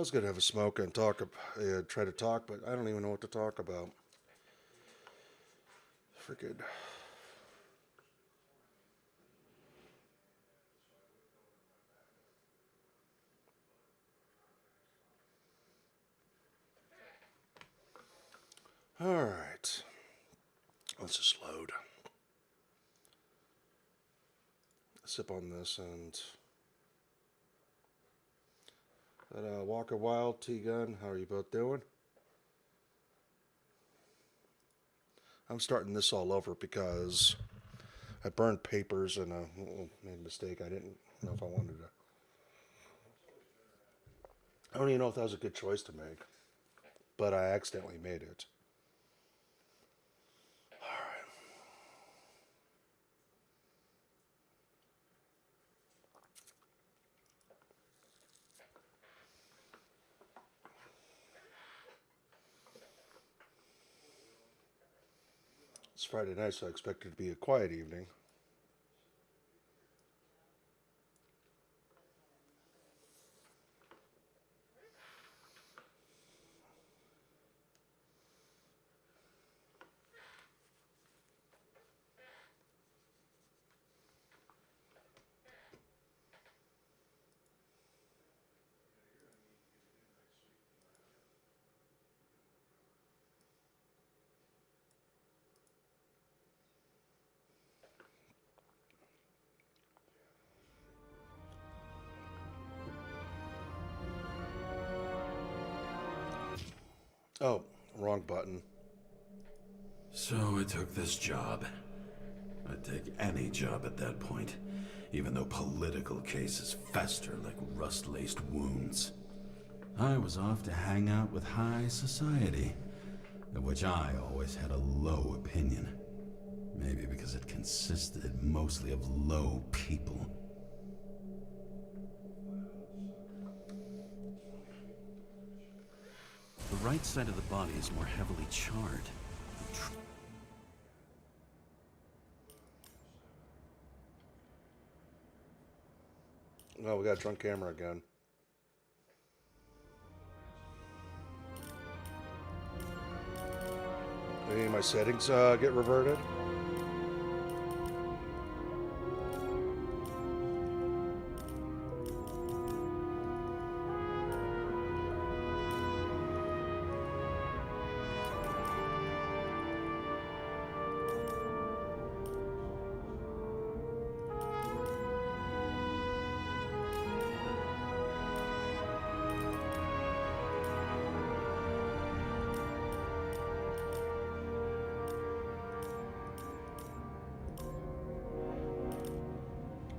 was gonna have a smoke and try to talk, but I don't even know what to talk about. Freaking. All right. Let's just load. Sip on this and that Walker Wild Tea Gun. How are you both doing? I'm starting this all over because I burned papers and made a mistake. I didn't know if I wanted to. I don't even know if that was a good choice to make, but I accidentally made it. All right. It's Friday night, so I expect it to be a quiet evening. Oh, wrong button. So I took this job. I'd take any job at that point, even though political cases fester like rust-laced wounds. I was off to hang out with high society, of which I always had a low opinion. Maybe because it consisted mostly of low people. The right side of the body is more heavily charred. Oh, we got a drunk camera again. Any of my settings get reverted?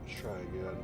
Let's try again.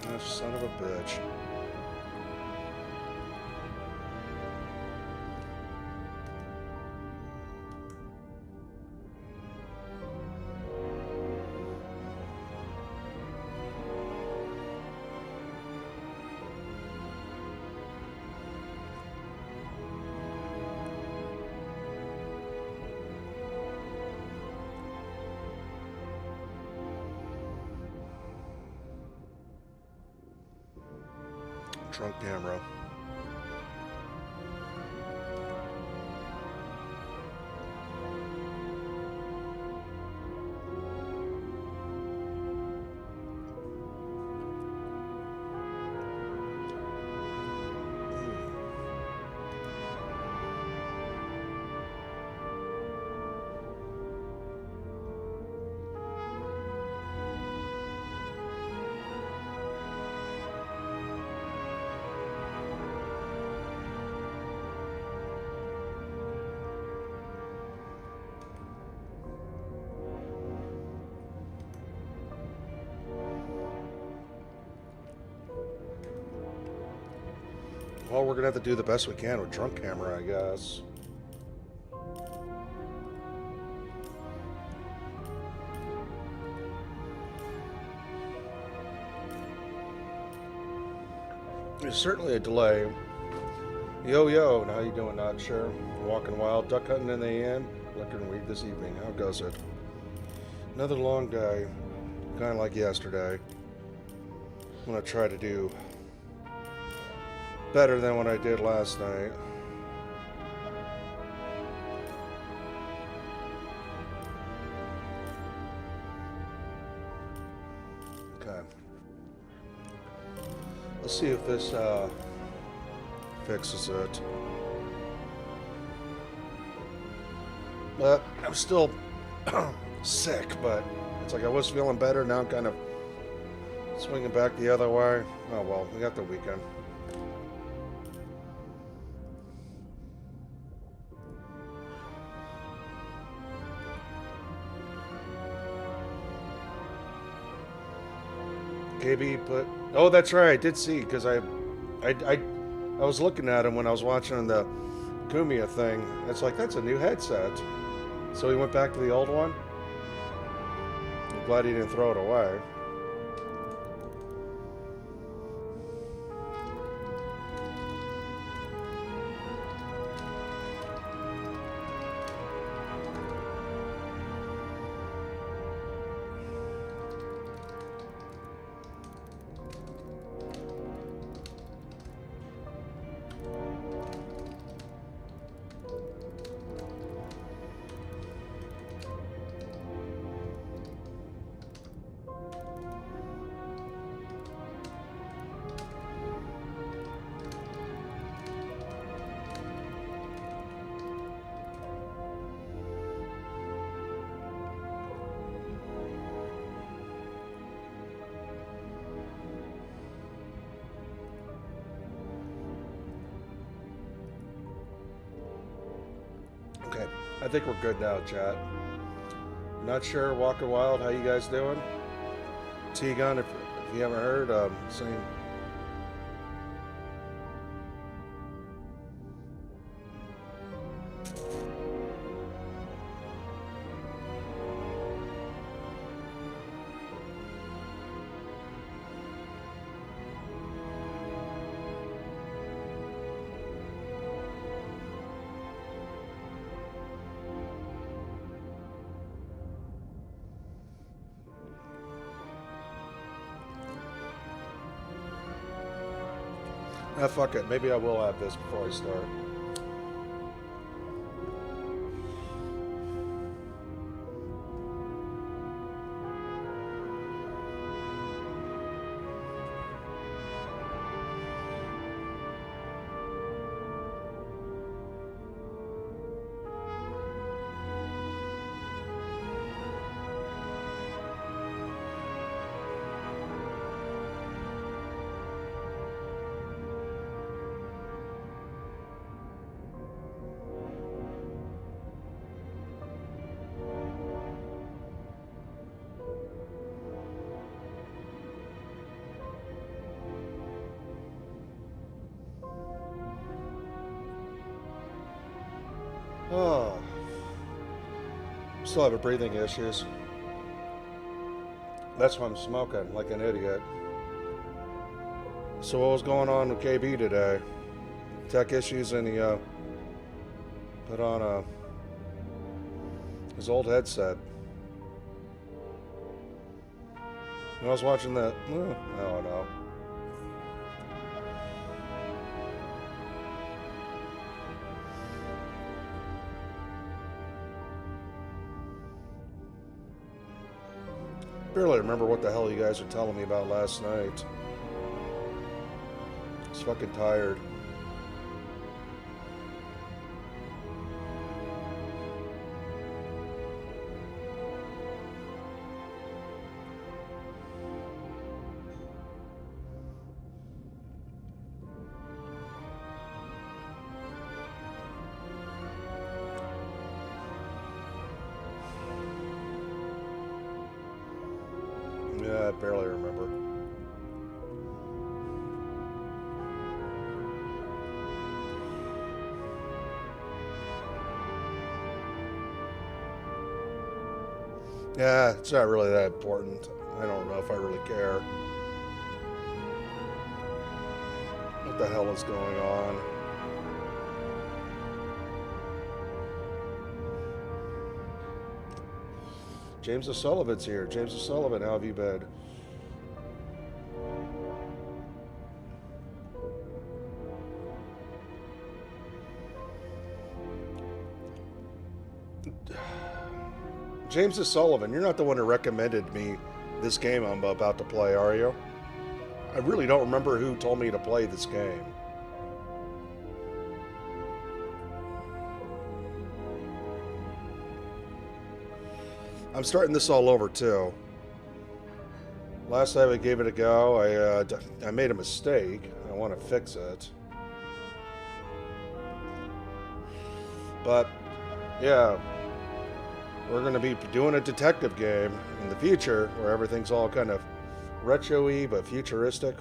Oh, son of a bitch. Drunk camera. Well, we're gonna have to do the best we can with drunk camera, I guess. There's certainly a delay. Yo, how you doing? Not sure. Walking wild, duck hunting in the AM. Liquor and weed this evening. How goes it? Another long day, kind of like yesterday. I'm gonna try to do better than what I did last night. Okay. Let's see if this fixes it. I'm still sick, but it's like I was feeling better. Now I'm kind of swinging back the other way. Oh well, we got the weekend. KB put. Oh, that's right. I did see because I was looking at him when I was watching the Kumia thing. It's like that's a new headset. So he went back to the old one. I'm glad he didn't throw it away. Okay, I think we're good now, chat. Not sure, Walker Wild, how you guys doing? T-Gun, if you haven't heard, same. Ah, fuck it. Maybe I will have this before I start. Oh. Still having breathing issues. That's why I'm smoking like an idiot. So what was going on with KB today? Tech issues, and he put on his old headset. When I was watching that, I don't know. Barely remember what the hell you guys were telling me about last night. I was fucking tired. Yeah, I barely remember. Yeah, it's not really that important. I don't know if I really care. What the hell is going on? James O'Sullivan's here. James O'Sullivan, how have you been? James O'Sullivan, you're not the one who recommended me this game I'm about to play, are you? I really don't remember who told me to play this game. I'm starting this all over too. Last time I gave it a go, I made a mistake. I want to fix it. But yeah, we're going to be doing a detective game in the future where everything's all kind of retro-y but futuristic.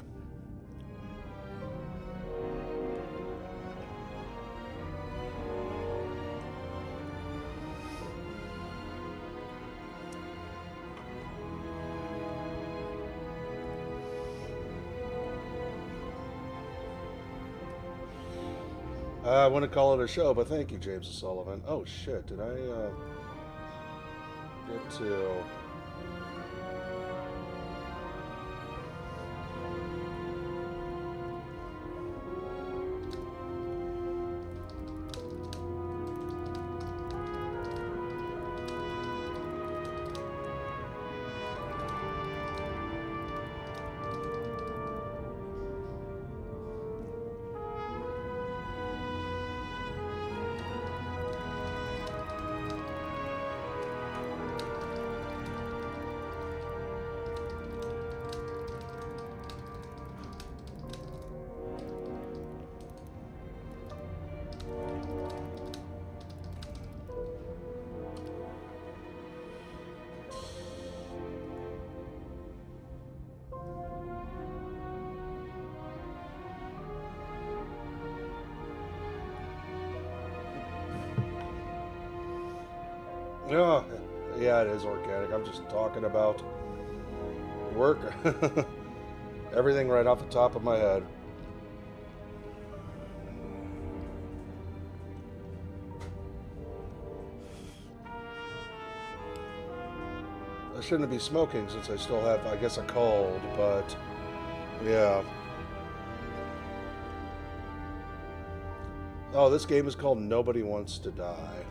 I want to call it a show, but thank you, James O'Sullivan. Oh shit, did I get to... Yeah, yeah, it is organic. I'm just talking about work. Everything right off the top of my head. I shouldn't be smoking since I still have, I guess, a cold, but yeah. Oh, this game is called Nobody Wants to Die.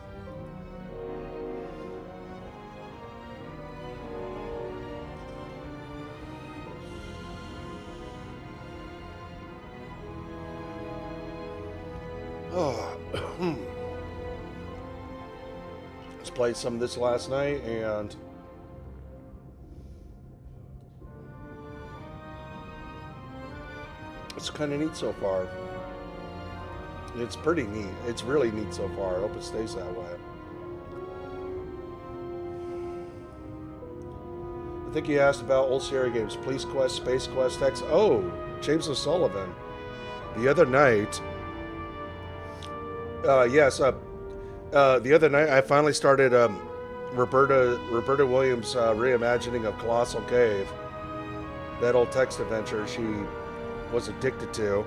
Oh, just played some of this last night, and it's kind of neat so far. It's pretty neat. It's really neat so far. I hope it stays that way. I think you asked about old Sierra games. Police Quest, Space Quest X. Oh, James O'Sullivan. The other night... the other night I finally started Roberta Williams' reimagining of Colossal Cave. That old text adventure she was addicted to.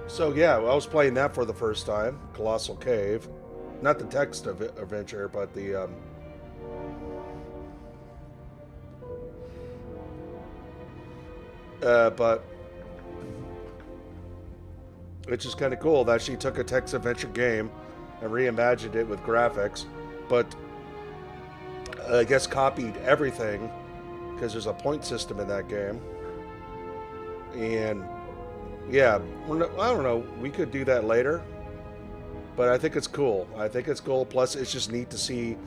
So yeah, I was playing that for the first time, Colossal Cave. Not the text adventure, but the but which is kind of cool that she took a text adventure game and reimagined it with graphics, but I guess copied everything because there's a point system in that game. And yeah, I don't know, we could do that later, but I think it's cool. I think it's cool. Plus, it's just neat to see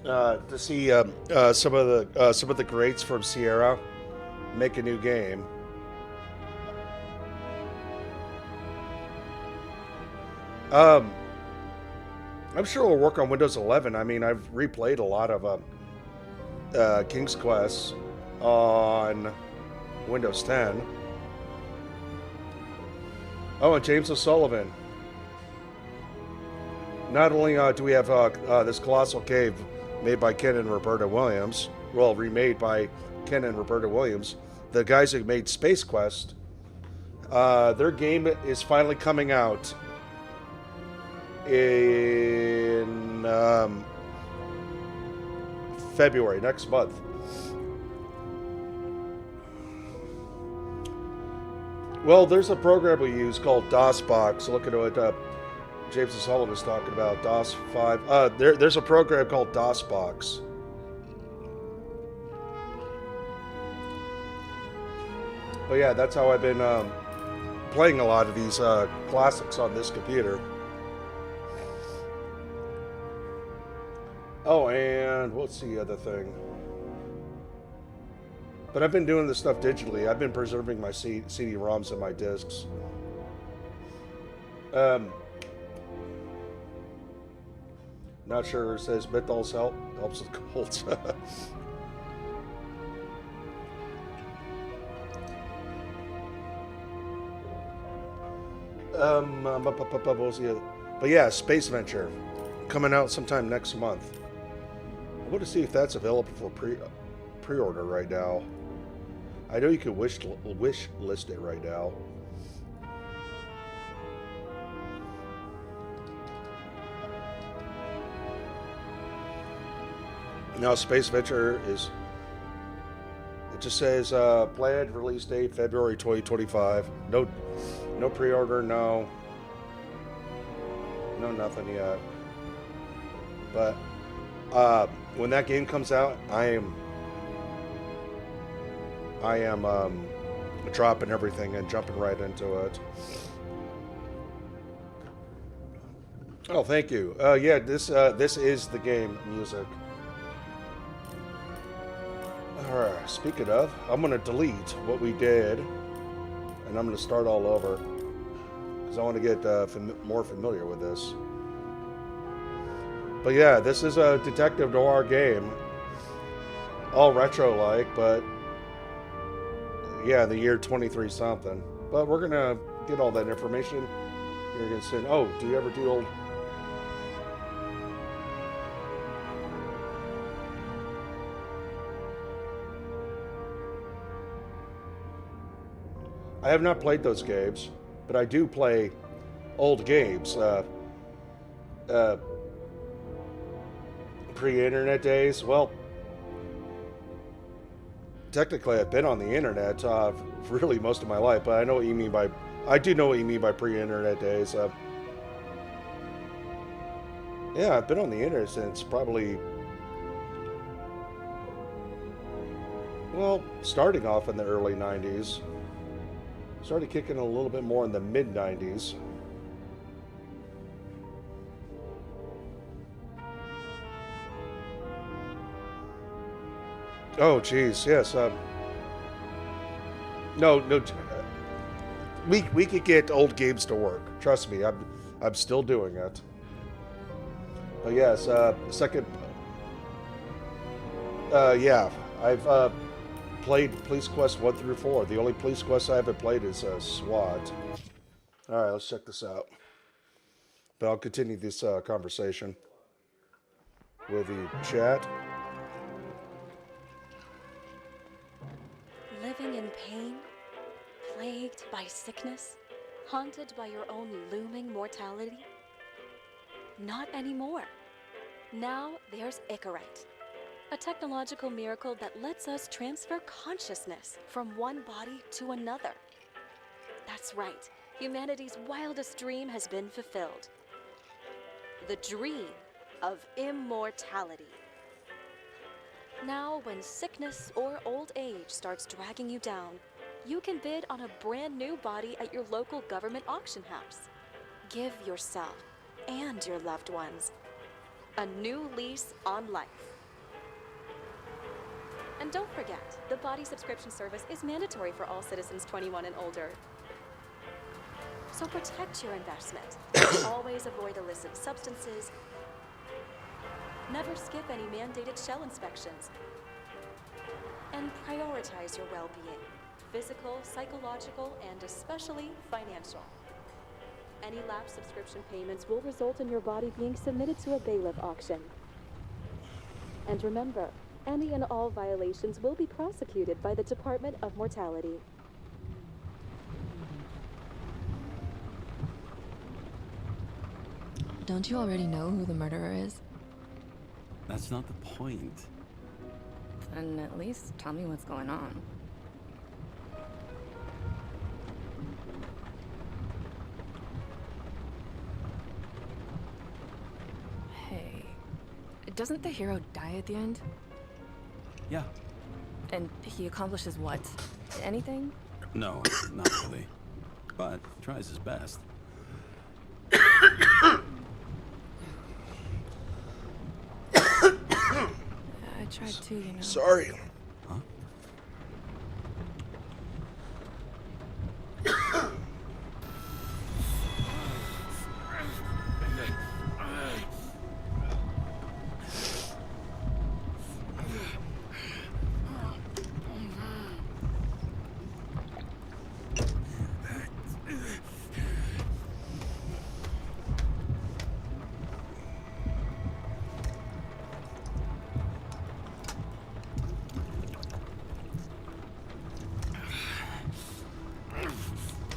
some of the greats from Sierra make a new game. I'm sure we'll work on Windows 11. I mean, I've replayed a lot of King's Quest on Windows 10. Oh, and James O'Sullivan. not only do we have this colossal cave made by Ken and Roberta Williams, well, remade by Ken and Roberta Williams, the guys who made Space Quest, their game is finally coming out in February, next month. Well, there's a program we use called DOSBox. Look at what James Sullivan was talking about, DOS 5. There's a program called DOSBox. But yeah, that's how I've been playing a lot of these classics on this computer. Oh, and what's the other thing? But I've been doing this stuff digitally. I've been preserving my CD-ROMs and my discs. Not sure. It says Mythal's helps with colds. What was the other? But yeah, Space Venture coming out sometime next month. I want to see if that's available for pre-order right now. I know you can wish list it right now. Now Space Venture is, it just says planned release date February 2025. No pre-order, no nothing yet. But when that game comes out, I am dropping everything and jumping right into it. Oh, thank you. Yeah, this is the game music. Alright, speaking of, I'm going to delete what we did, and I'm going to start all over, because I want to get more familiar with this. But yeah, this is a detective noir game, all retro-like, but yeah, the year 23 something. But we're going to get all that information. You're going to say, oh, do you ever do old... I have not played those games, but I do play old games. Pre-internet days, well, technically I've been on the internet really most of my life, but I know what you mean by, I do know what you mean by pre-internet days. Yeah, I've been on the internet since probably, well, starting off in the early 90s. Started kicking a little bit more in the mid-90s. Oh, geez, yes. No. We could get old games to work. Trust me, I'm still doing it. But yes, second. Yeah, I've played Police Quest 1 through 4. The only Police Quest I haven't played is SWAT. All right, let's check this out. But I'll continue this conversation with the chat. Living in pain, plagued by sickness, haunted by your own looming mortality? Not anymore. Now there's Icarite, a technological miracle that lets us transfer consciousness from one body to another. That's right, humanity's wildest dream has been fulfilled. The dream of immortality. Now, when sickness or old age starts dragging you down, you can bid on a brand new body at your local government auction house. Give yourself and your loved ones a new lease on life. And don't forget, the body subscription service is mandatory for all citizens 21 and older. So protect your investment. Always avoid illicit substances. Never skip any mandated shell inspections. And prioritize your well-being, physical, psychological, and especially financial. Any lapsed subscription payments will result in your body being submitted to a bailiff auction. And remember, any and all violations will be prosecuted by the Department of Mortality. Don't you already know who the murderer is? That's not the point. And at least tell me what's going on. Hey, doesn't the hero die at the end? Yeah. And he accomplishes what? Anything? No, not really. But tries his best. I tried to, you know. Sorry. Huh?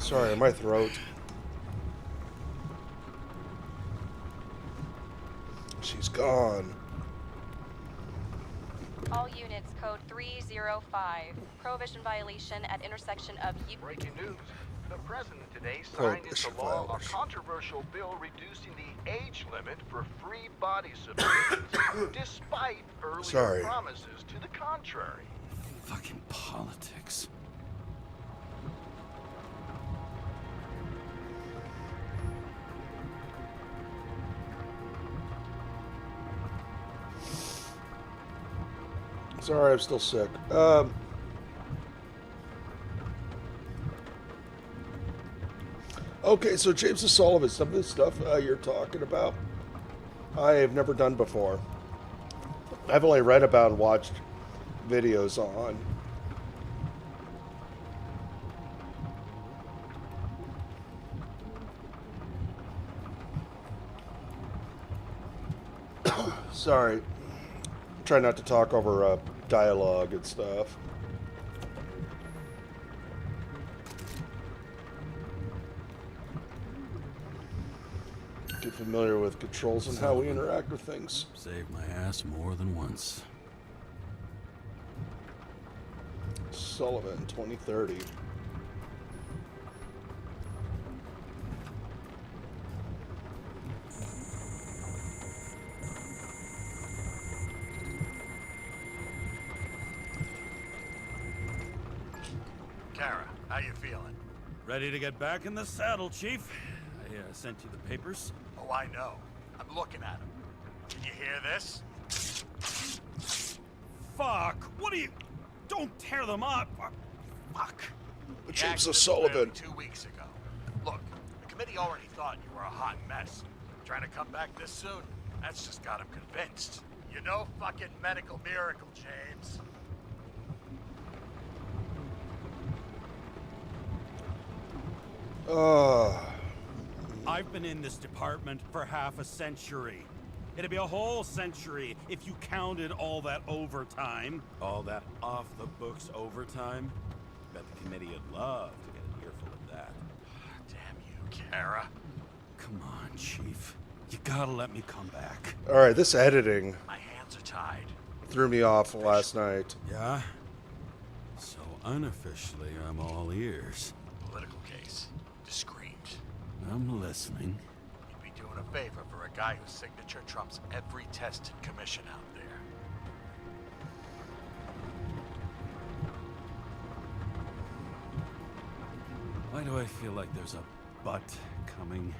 Sorry, my throat. She's gone. All units, code 305. Prohibition violation at intersection of Breaking news. The president today Quote, signed into issue law a violation. controversial bill reducing the age limit for free body submissions, despite earlier Sorry. promises to the contrary. Fucking politics. Sorry, I'm still sick. Okay, so James Sullivan, some of this stuff you're talking about, I have never done before. I've only read about and watched videos on. Sorry. Try not to talk over dialogue and stuff. Get familiar with controls and how we interact with things. Saved my ass more than once. Sullivan, 2030. Kara, how you feeling? Ready to get back in the saddle, Chief. I sent you the papers. Oh, I know. I'm looking at them. Can you hear this? Fuck! What are you... Don't tear them up! Fuck! The James accident Sullivan. was 2 weeks ago. Look, the committee already thought you were a hot mess. Trying to come back this soon? That's just got them convinced. You know fucking medical miracle, James. I've been in this department for half a century. It'd be a whole century if you counted all that overtime. All that off-the-books overtime? Bet the committee would love to get an earful of that. Damn you, Kara. Come on, Chief. You gotta let me come back. Alright, this editing My hands are tied. threw me off last night. Yeah? So unofficially, I'm all ears. Political case. Discreet. I'm listening. You'd be doing a favor for a guy whose signature trumps every tested commission out there. Why do I feel like there's a but coming?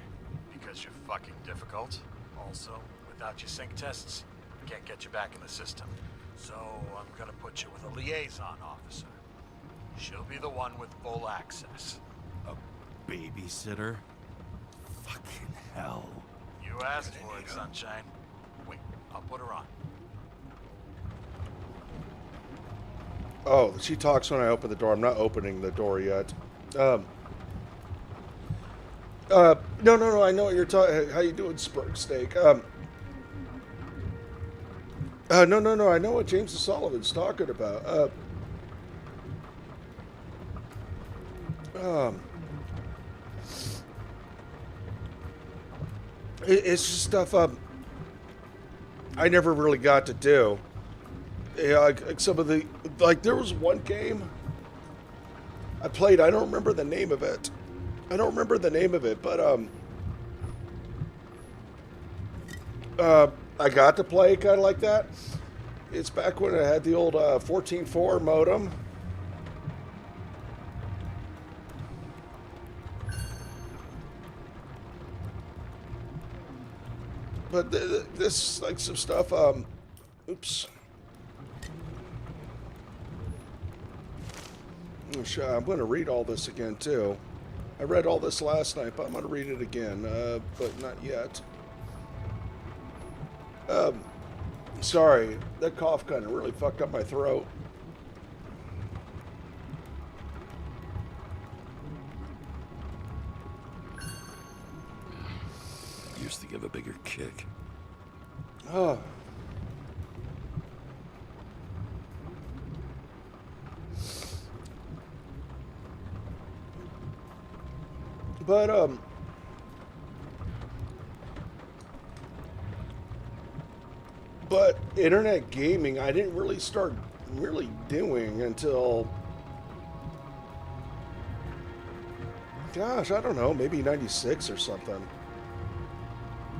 Because you're fucking difficult. Also, without your sync tests, can't get you back in the system. So I'm gonna put you with a liaison officer. She'll be the one with full access. A babysitter? Fucking hell. You asked for it, Sunshine. Wait, I'll put her on. Oh, she talks when I open the door. I'm not opening the door yet. No. I know what you're talking. How you doing, Spurg Steak? No. I know what James Sullivan's talking about. Um, it's just stuff I never really got to do. Yeah, like some of the there was one game I played. I don't remember the name of it. But I got to play kind of like that. It's back when I had the old 14.4 modem. But this like some stuff. Oops. I'm going to read all this again too. I read all this last night, but I'm going to read it again, but not yet. Sorry, that cough kind of really fucked up my throat. Used to give a bigger kick. Oh. But internet gaming, I didn't really start really doing until, gosh, I don't know, maybe 96 or something.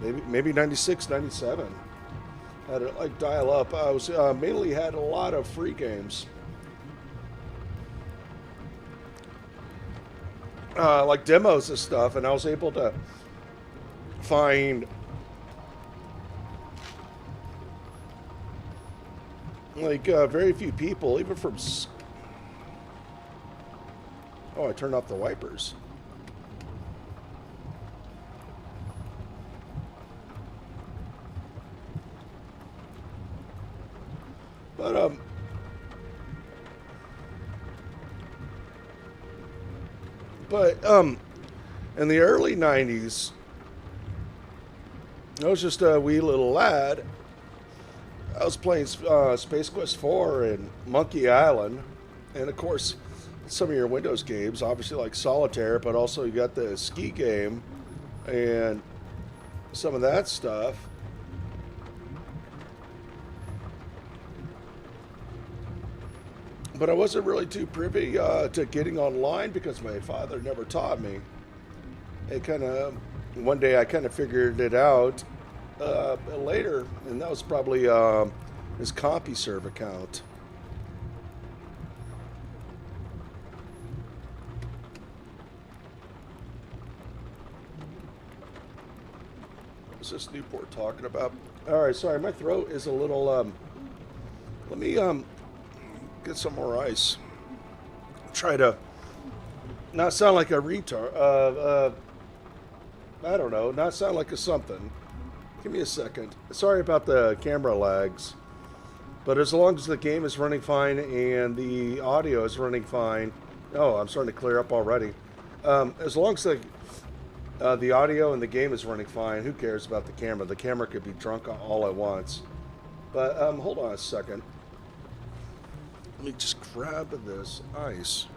Maybe 96, 97. Had it like dial up. I was mainly had a lot of free games. Like demos and stuff, and I was able to find like very few people, even from. Oh, I turned off the wipers. But in the early 90s, I was just a wee little lad. I was playing Space Quest 4 and Monkey Island, and of course, some of your Windows games, obviously like Solitaire, but also you got the ski game and some of that stuff. But I wasn't really too privy to getting online because my father never taught me. It kind of, one day I kind of figured it out later, and that was probably his CompuServe account. What's this Newport talking about? All right, sorry, my throat is a little. Let me get some more ice. Try to not sound like a retard. I don't know, not sound like a something. Give me a second. Sorry about the camera lags. But as long as the game is running fine and the audio is running fine. Oh, I'm starting to clear up already. As long as the audio and the game is running fine, who cares about the camera? The camera could be drunk all at once. But hold on a second. Let me just grab this ice.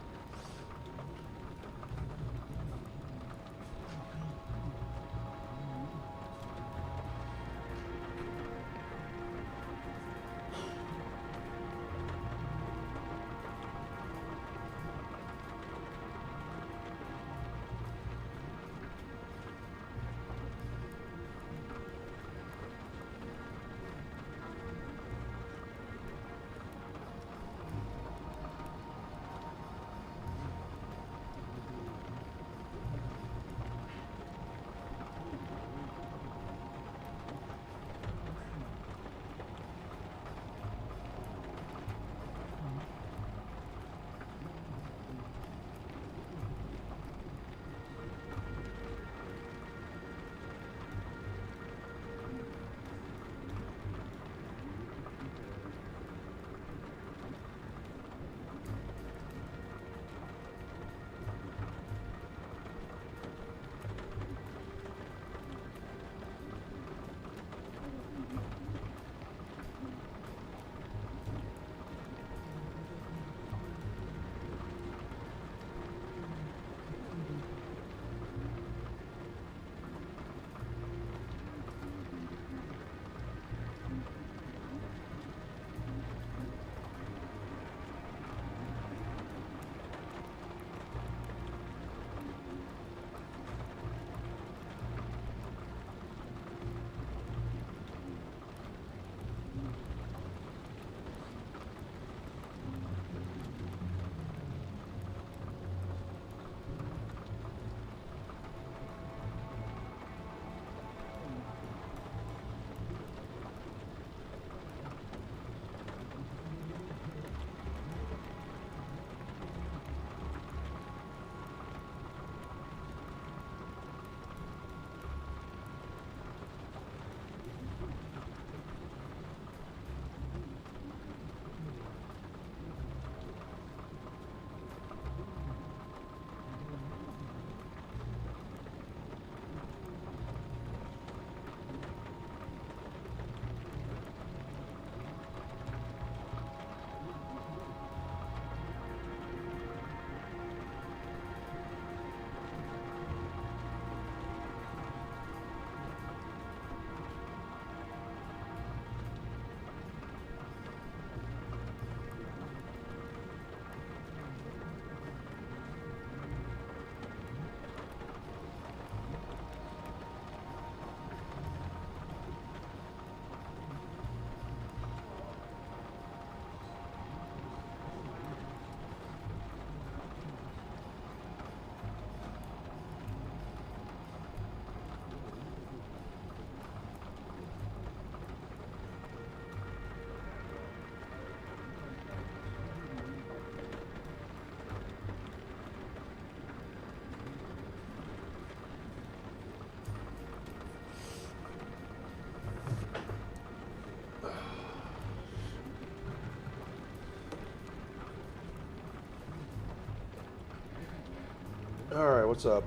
Alright, what's up?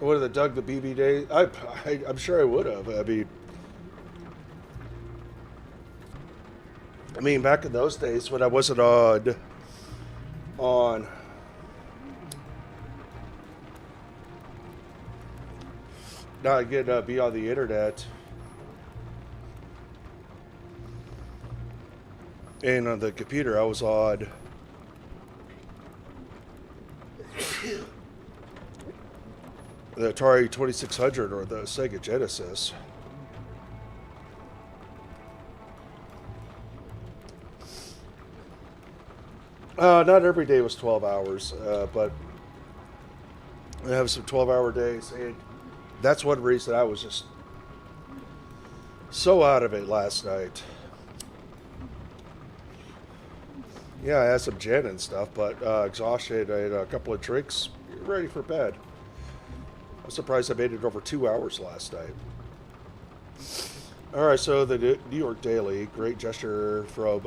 I would have dug the BB days. I'm sure I would have. I mean, back in those days when I wasn't on not getting be on the internet and on the computer, I was on the Atari 2600 or the Sega Genesis. Not every day was 12 hours, but I have some 12-hour days, and that's one reason I was just so out of it last night. Yeah, I had some gin and stuff, but exhausted. I had a couple of drinks, ready for bed. I'm surprised I made it over 2 hours last night. Alright, so the New York Daily, great gesture from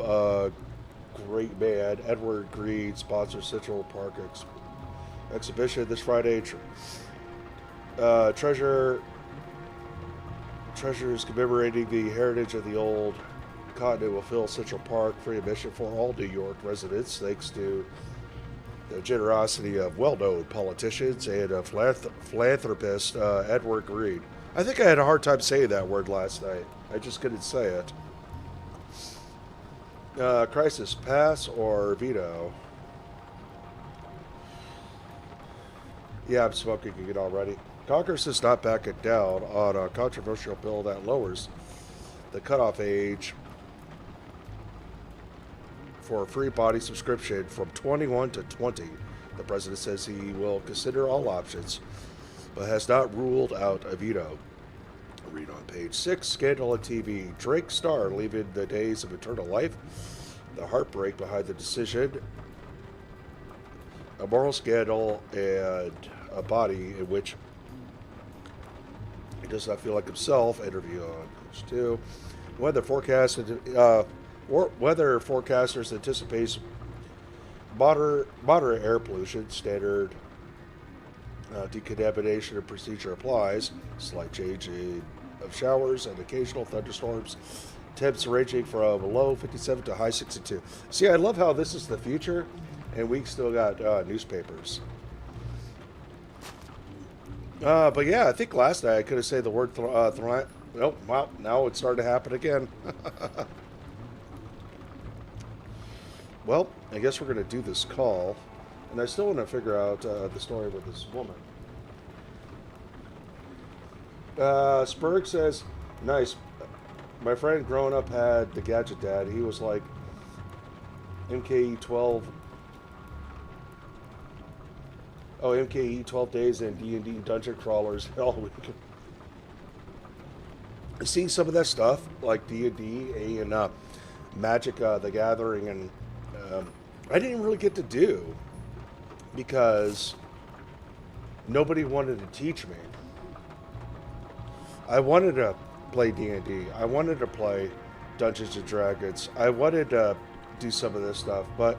great man Edward Green sponsors Central Park exhibition this Friday. Treasures commemorating the heritage of the old continent will fill Central Park, free admission for all New York residents, thanks to the generosity of well-known politicians and a philanthropist, Edward Green. I think I had a hard time saying that word last night. I just couldn't say it. Crisis, pass or veto? Yeah, I'm smoking it already. Congress is not backing down on a controversial bill that lowers the cutoff age for a free body subscription from 21 to 20. The president says he will consider all options, but has not ruled out a veto. Read on page 6, Scandal on TV. Drake star leaving the days of eternal life. The heartbreak behind the decision. A moral scandal and a body in which he does not feel like himself. Interview on page 2. Weather forecasters anticipate moderate air pollution. Standard decontamination procedure applies. Slight change of showers and occasional thunderstorms. Temps ranging from low 57 to high 62. See, I love how this is the future, and we still got newspapers. But yeah, I think last night I could have said the word well, now it's starting to happen again. Well, I guess we're going to do this call, and I still want to figure out the story with this woman. Spurg says, nice. My friend growing up had the Gadget Dad. He was like MKE 12. Oh, MKE 12 days and D&D Dungeon Crawlers all week. Seeing some of that stuff, like D&D and Magic the Gathering, and I didn't really get to do because nobody wanted to teach me. I wanted to play D&D. I wanted to play Dungeons and Dragons. I wanted to do some of this stuff, but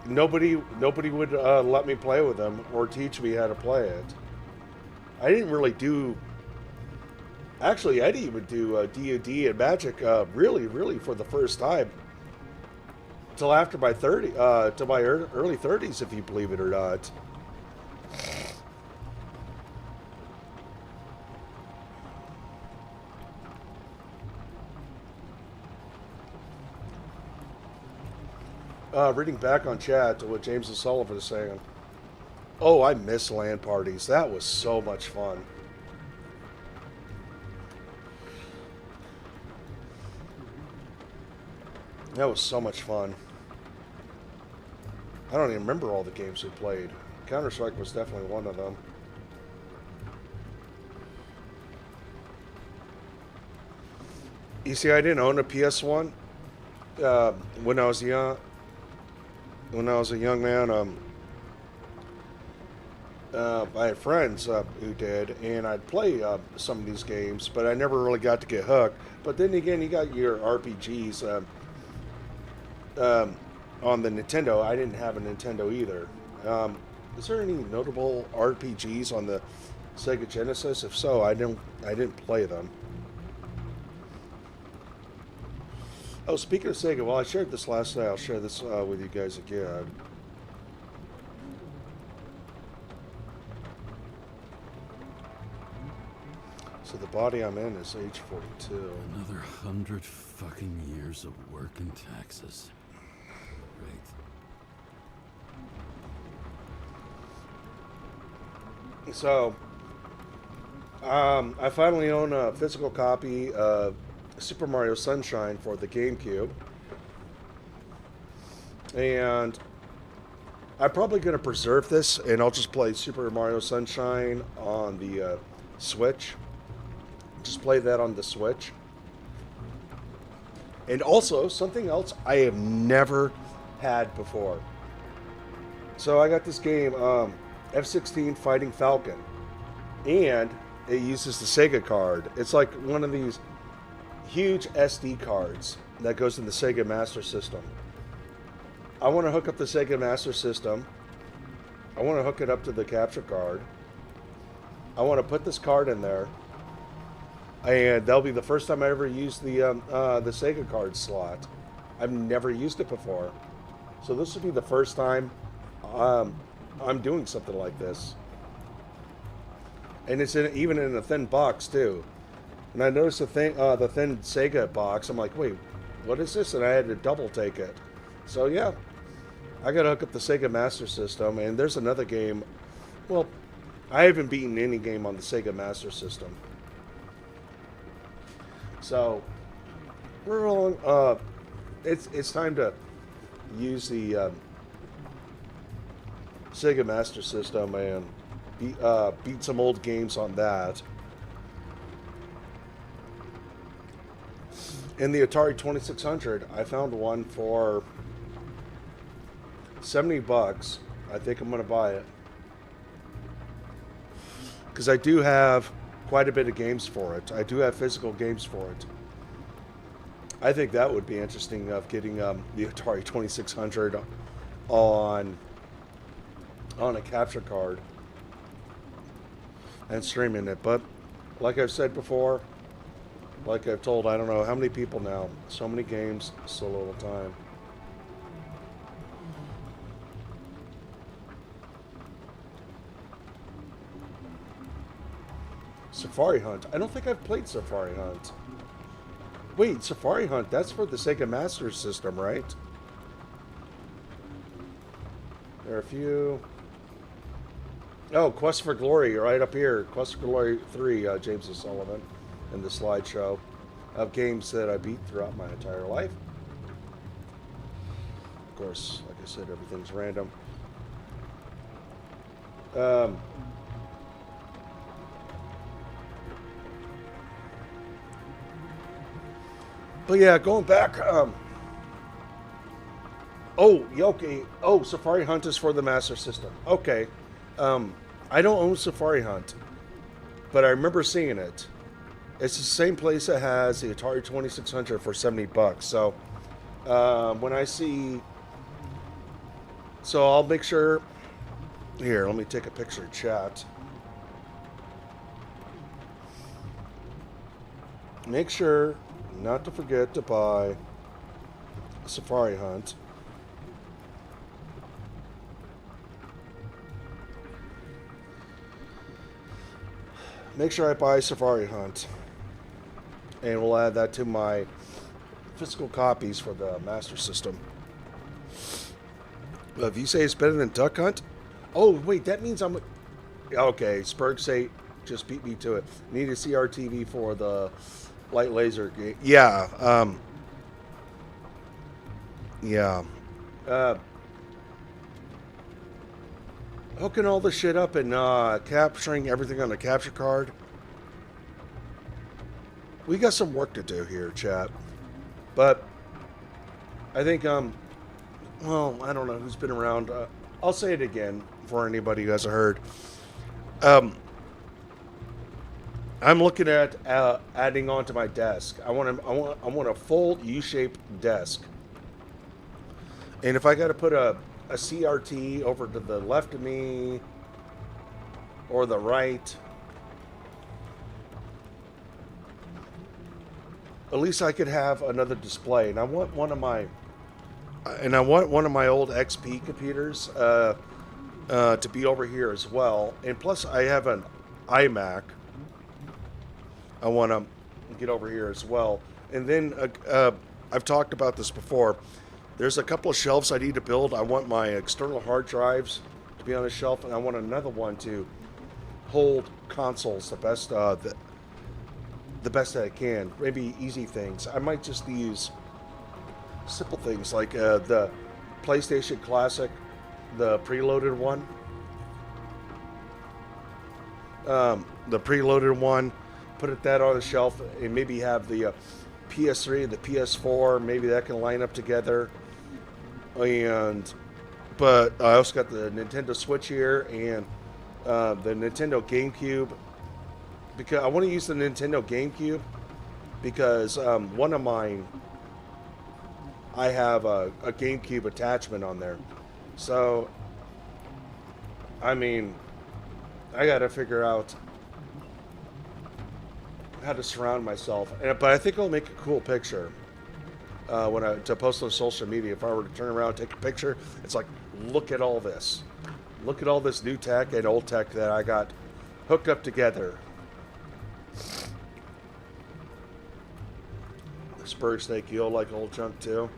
nobody would let me play with them or teach me how to play it. I didn't really do. Actually, I didn't even do D&D and Magic really for the first time till after my to my early 30s, if you believe it or not. Reading back on chat to what James and Sullivan is saying. Oh, I miss LAN parties. That was so much fun. That was so much fun. I don't even remember all the games we played. Counter-Strike was definitely one of them. You see, I didn't own a PS1 when I was young. When I was a young man, I had friends who did, and I'd play some of these games, but I never really got to get hooked. But then again, you got your RPGs. on the Nintendo. I didn't have a Nintendo either. Is there any notable RPGs on the Sega Genesis? If so, I didn't play them. Oh, speaking of Sega, well, I shared this last night. I'll share this with you guys again. So the body I'm in is age 42. Another 100 fucking years of work and taxes. Great. So, I finally own a physical copy of Super Mario Sunshine for the GameCube. And I'm probably going to preserve this, and I'll just play Super Mario Sunshine on the Switch. Just play that on the Switch. And also, something else I have never had before. So I got this game, F-16 Fighting Falcon. And it uses the Sega card. It's like one of these huge SD cards that goes in the Sega Master System. I want to hook up the Sega Master System. I want to hook it up to the capture card. I want to put this card in there. And that'll be the first time I ever used the Sega card slot. I've never used it before. So this will be the first time I'm doing something like this. And it's even in a thin box too. And I noticed the thin Sega box. I'm like, wait, what is this? And I had to double take it. So yeah, I gotta hook up the Sega Master System. And there's another game. Well, I haven't beaten any game on the Sega Master System. So we're rolling. It's time to use the Sega Master System and beat some old games on that. In the Atari 2600, I found one for $70. I think I'm going to buy it. Because I do have quite a bit of games for it. I do have physical games for it. I think that would be interesting of getting the Atari 2600 on a capture card and streaming it. But like I've said before, like I've told, I don't know how many people now, so many games, so little time. Safari Hunt. I don't think I've played Safari Hunt. Wait, Safari Hunt, that's for the Sega Master System, right? There are a few. Oh, Quest for Glory, right up here. Quest for Glory 3, James O'Sullivan, in the slideshow of games that I beat throughout my entire life. Of course, like I said, everything's random. But yeah, going back. Okay. Oh, Safari Hunt is for the Master System. Okay. I don't own Safari Hunt, but I remember seeing it. It's the same place that has the Atari 2600 for $70. So when I see, so I'll make sure. Here, let me take a picture of chat. Make sure not to forget to buy Safari Hunt. Make sure I buy Safari Hunt. And we'll add that to my physical copies for the Master System. If you say it's better than Duck Hunt? Oh, wait, that means I'm... Okay, Spurg 8 just beat me to it. Need a CRTV for the light laser game. Yeah, hooking all this shit up and capturing everything on the capture card. We got some work to do here, chat. But I think, well, I don't know who's been around. I'll say it again for anybody who hasn't heard. I'm looking at adding onto my desk. I want a full U-shaped desk. And if I got to put a CRT over to the left of me or the right, at least I could have another display. And I want one of my old XP computers to be over here as well. And plus, I have an iMac. I want to get over here as well. And then I've talked about this before. There's a couple of shelves I need to build. I want my external hard drives to be on a shelf, and I want another one to hold consoles the best that I can. Maybe easy things. I might just use simple things like the PlayStation Classic, the preloaded one. Put that on the shelf, and maybe have the PS3 and the PS4. Maybe that can line up together. But I also got the Nintendo Switch here and the Nintendo GameCube, because I want to use the Nintendo GameCube because one of mine, I have a GameCube attachment on there. So, I mean, I got to figure out how to surround myself. But I think I'll make a cool picture to post on social media. If I were to turn around and take a picture, it's like, look at all this. Look at all this new tech and old tech that I got hooked up together. The Spur Snake, you'll like old junk too.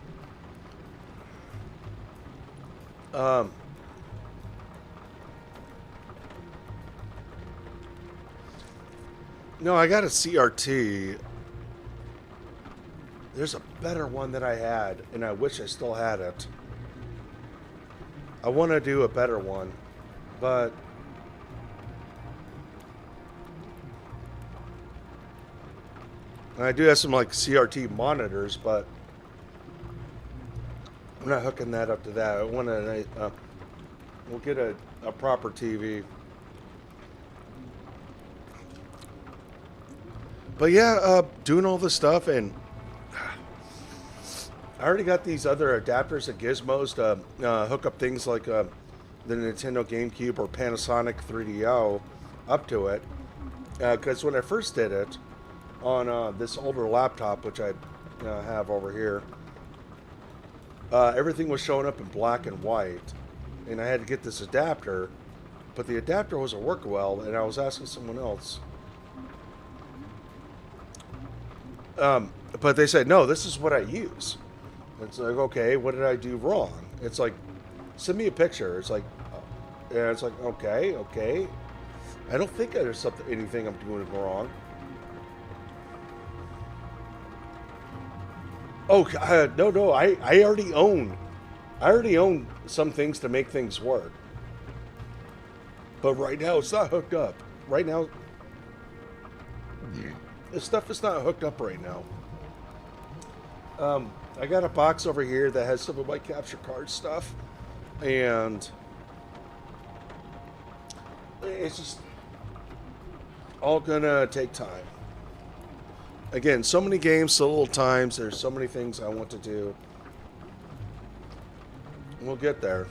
No, I got a CRT. There's a better one that I had, and I wish I still had it. I want to do a better one, but I do have some like CRT monitors, but I'm not hooking that up to that. I want to. We'll get a proper TV. But yeah, doing all this stuff, and I already got these other adapters and gizmos to hook up things like the Nintendo GameCube or Panasonic 3DO up to it. Because when I first did it on this older laptop, which I have over here, everything was showing up in black and white. And I had to get this adapter, but the adapter wasn't working well, and I was asking someone else. But they said, no, this is what I use. It's like, okay, what did I do wrong? It's like, send me a picture. It's like, okay. I don't think there's anything I'm doing wrong. Oh, no, I already own some things to make things work. But right now, it's not hooked up. Right now, this stuff is not hooked up right now. I got a box over here that has some of my capture card stuff, and it's just all gonna take time. Again, so many games, so little times. There's so many things I want to do. We'll get there.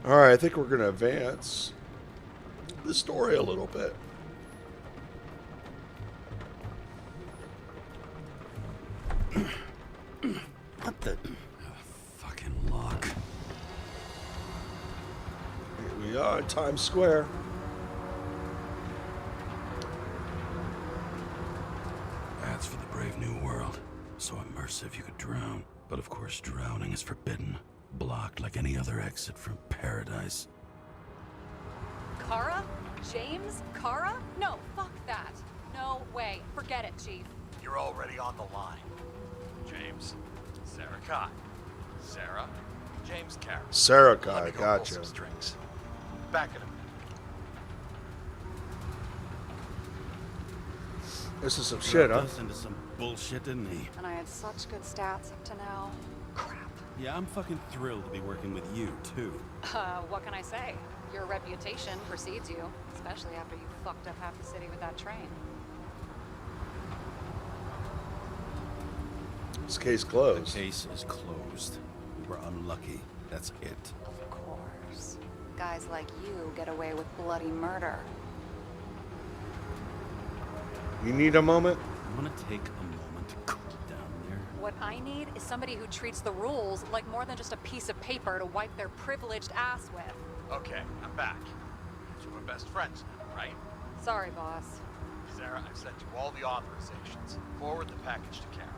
All right, I think we're gonna advance the story a little bit. What the? Fucking lock. Here we are in Times Square. That's for the brave new world. So immersive you could drown. But of course, drowning is forbidden. Blocked like any other exit from paradise. Kara? James? Kara? No, fuck that. No way. Forget it, Chief. You're already on the line. James, Sarah Kai. Sarah, James Carroll. Sarah Let Kai, me go pull gotcha. some strings. Back in a minute. This is some shit, huh? Us into some bullshit, didn't he? And I had such good stats up to now. Crap. Yeah, I'm fucking thrilled to be working with you, too. What can I say? Your reputation precedes you, especially after you fucked up half the city with that train. This case The closed. case is closed. We were unlucky. That's it. Of course. Guys like you get away with bloody murder. You need a moment? I want to take a moment to cool down there. What I need is somebody who treats the rules like more than just a piece of paper to wipe their privileged ass with. Okay, I'm back. So we're best friends now, right? Sorry, boss. Sarah, I've sent you all the authorizations. Forward the package to Karen.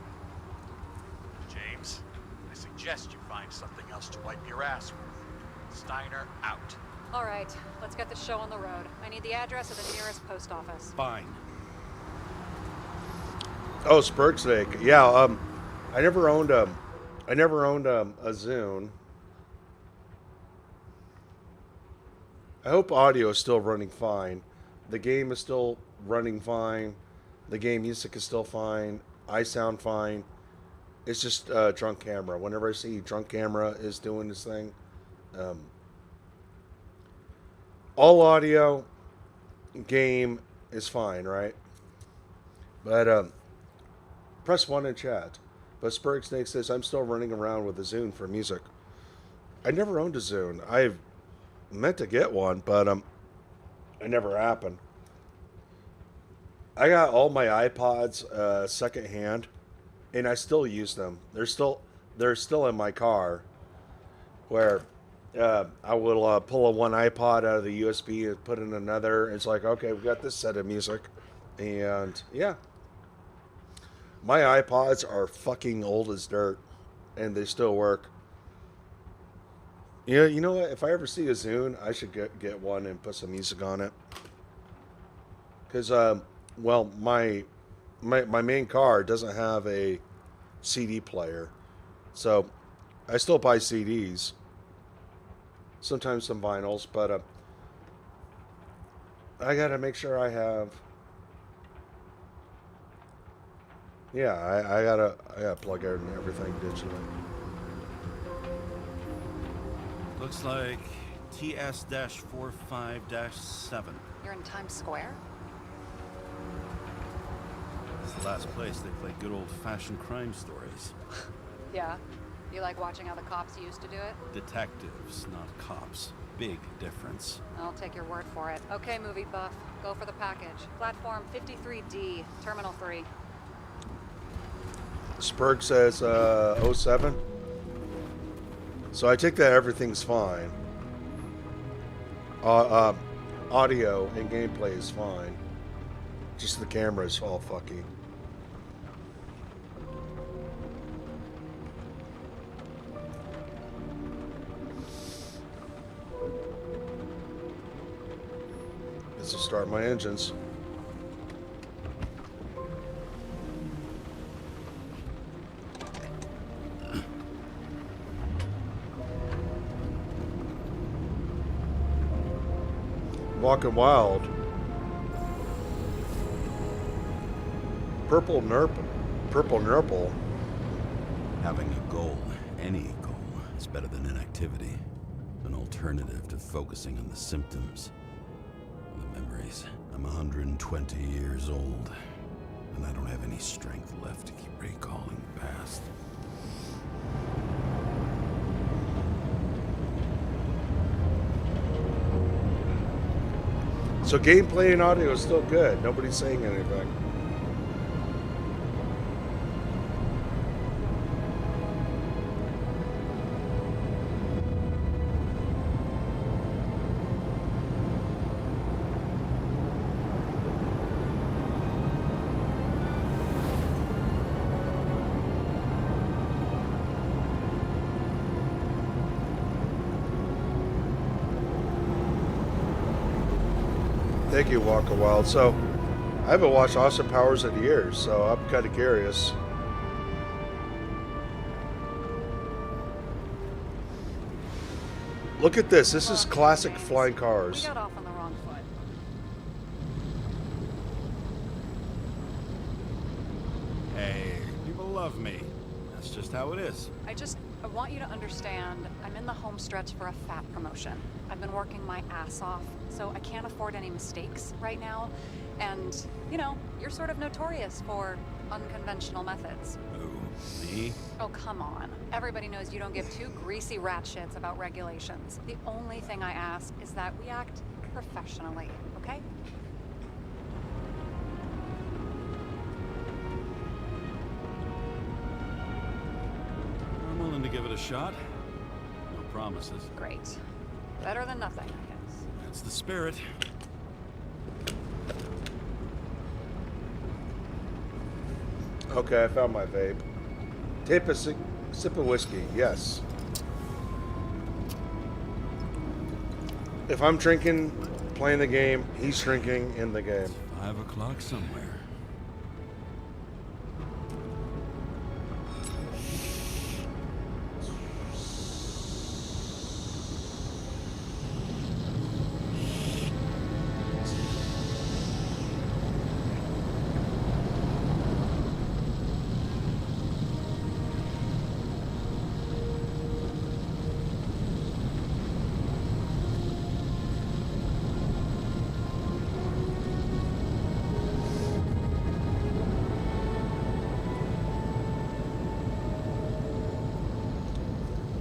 James, I suggest you find something else to wipe your ass with. Steiner out. All right, let's get the show on the road. I need the address of the nearest post office. Fine. Oh, Spurgsnake. Yeah, I never owned a Zune. I hope audio is still running fine. The game is still running fine. The game music is still fine. I sound fine. It's just drunk camera. Whenever I see drunk camera is doing this thing, all audio, game is fine, right? But press 1 in chat. But Spurgsnake says I'm still running around with a Zune for music. I never owned a Zune. I've meant to get one, but it never happened. I got all my iPods secondhand, and I still use them. They're still in my car, where I will pull one iPod out of the USB and put in another. It's like, okay, we got this set of music, and yeah, my iPods are fucking old as dirt, and they still work. Yeah, you know what? If I ever see a Zune, I should get one and put some music on it. Because, well, my main car doesn't have a CD player. So, I still buy CDs. Sometimes some vinyls, but I gotta make sure I have... Yeah, I gotta plug in everything digitally. Looks like TS-45-7. You're in Times Square? It's the last place they play good old-fashioned crime stories. Yeah? You like watching how the cops used to do it? Detectives, not cops. Big difference. I'll take your word for it. Okay, movie buff. Go for the package. Platform 53D, Terminal 3. Spurg says 07. So I take that everything's fine. Audio and gameplay is fine. Just the camera is all fucky. This will start my engines. Walking Wild. Purple Nurple. Having a goal, any goal, is better than inactivity. An alternative to focusing on the symptoms. The memories. I'm 120 years old, and I don't have any strength left to keep recalling the past. So gameplay and audio is still good. Nobody's saying anything. Thank you, Walker Wild. So, I haven't watched Austin Powers in years, so I'm kind of curious. Look at this. This is classic flying We cars. got off on the wrong foot. Hey, people love me. That's just how it is. I want you to understand, I'm in the home stretch for a fat promotion. I've been working my ass off, so I can't afford any mistakes right now. And, you know, you're sort of notorious for unconventional methods. Who? Me? Oh, come on. Everybody knows you don't give two greasy rat shits about regulations. The only thing I ask is that we act professionally, okay? I'm willing to give it a shot. No promises. Great. Better than nothing, I guess. That's the spirit. Okay, I found my vape. Take a sip of whiskey, yes. If I'm drinking, playing the game, he's drinking in the game. 5 o'clock somewhere.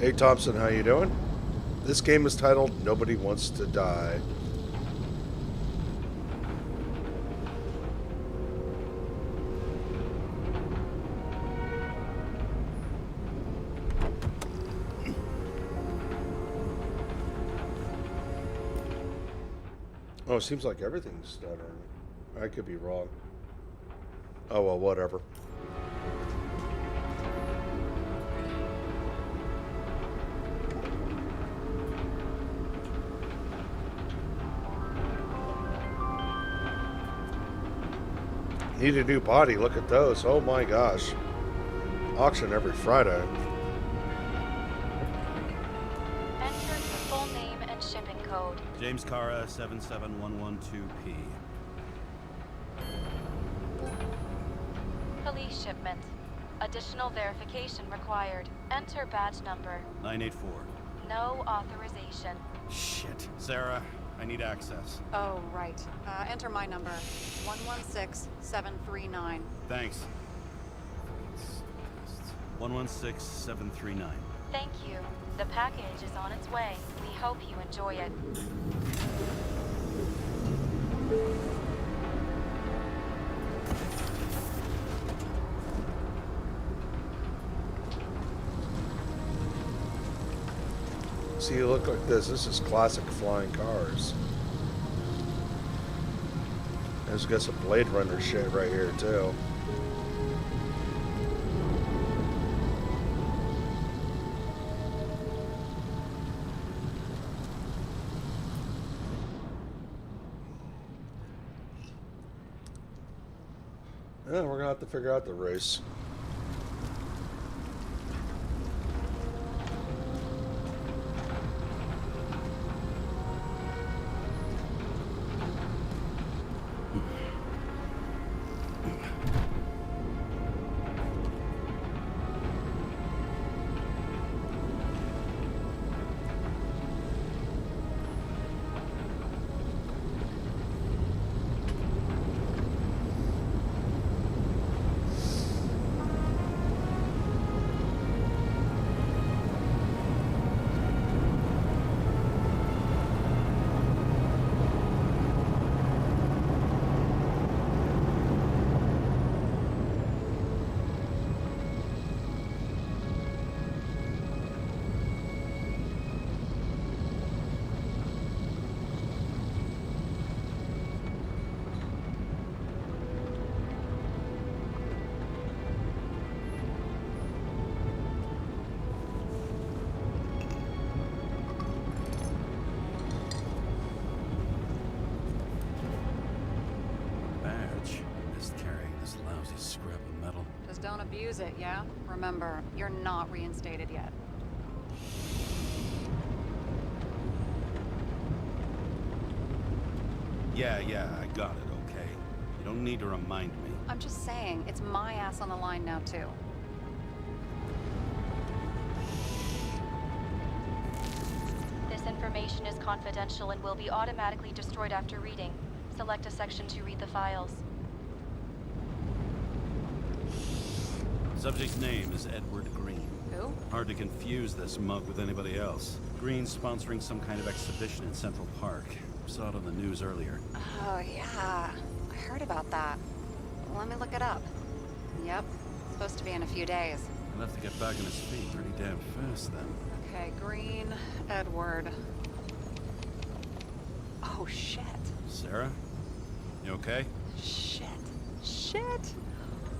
Hey Thompson, how you doing? This game is titled Nobody Wants to Die. Oh, it seems like everything's stuttering. I could be wrong. Oh well, whatever. Need a new body. Look at those. Oh my gosh. Auction every Friday. Enter your full name and shipping code. James Cara, 77112P. Police shipment. Additional verification required. Enter badge number. 984. No authorization. Shit. Sarah, I need access. Oh, right. Enter my number. 116739. Thanks. 116739. Thank you. The package is on its way. We hope you enjoy it. See, you look like this. This is classic flying cars. There's got some Blade Runner shit right here, too. Yeah, we're gonna have to figure out the race. Just don't abuse it, yeah? Remember, you're not reinstated yet. Yeah, I got it, okay? You don't need to remind me. I'm just saying, it's my ass on the line now, too. This information is confidential and will be automatically destroyed after reading. Select a section to read the files. Subject's name is Edward Green. Who? Hard to confuse this mug with anybody else. Green's sponsoring some kind of exhibition in Central Park. Saw it on the news earlier. Oh, yeah. I heard about that. Let me look it up. Yep. Supposed to be in a few days. He'll have to get back on his feet pretty damn fast then. Okay, Green, Edward. Oh, shit. Sarah? You okay? Shit. Shit.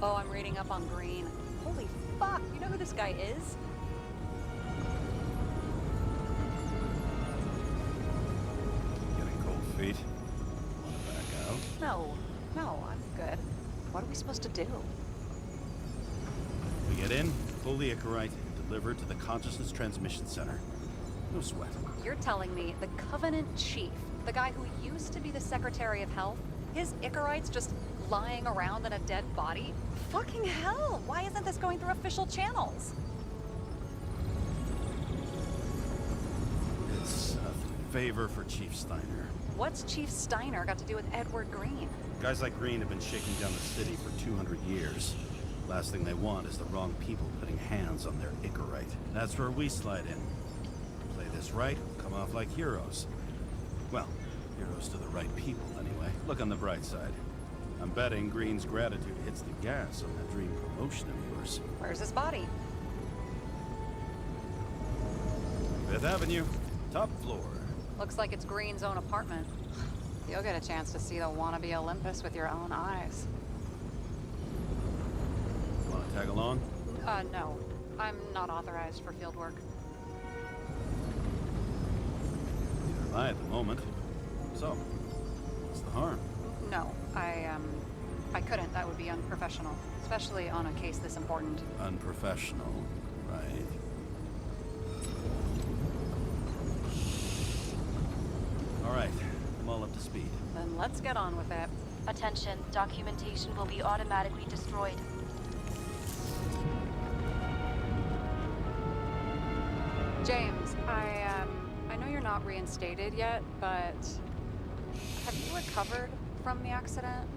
Oh, I'm reading up on Green. Holy fuck, you know who this guy is? Getting cold feet? Wanna back out? No, I'm good. What are we supposed to do? We get in, pull the Icarite, deliver to the Consciousness Transmission Center. No sweat. You're telling me the Covenant Chief, the guy who used to be the Secretary of Health, his Icarite's just lying around in a dead body? Fucking hell! Why isn't this going through official channels? It's a favor for Chief Steiner. What's Chief Steiner got to do with Edward Green? Guys like Green have been shaking down the city for 200 years. Last thing they want is the wrong people putting hands on their Icarite. That's where we slide in. Play this right, come off like heroes. Well, heroes to the right people, anyway. Look on the bright side. I'm betting Green's gratitude hits the gas on that dream promotion of yours. Where's his body? 5th Avenue, top floor. Looks like it's Green's own apartment. You'll get a chance to see the wannabe Olympus with your own eyes. Wanna tag along? No. I'm not authorized for field work. Neither am I at the moment. So, what's the harm? No, I couldn't. That would be unprofessional. Especially on a case this important. Unprofessional, right? Alright, I'm all up to speed. Then let's get on with it. Attention, documentation will be automatically destroyed. James, I know you're not reinstated yet, but have you recovered from the accident?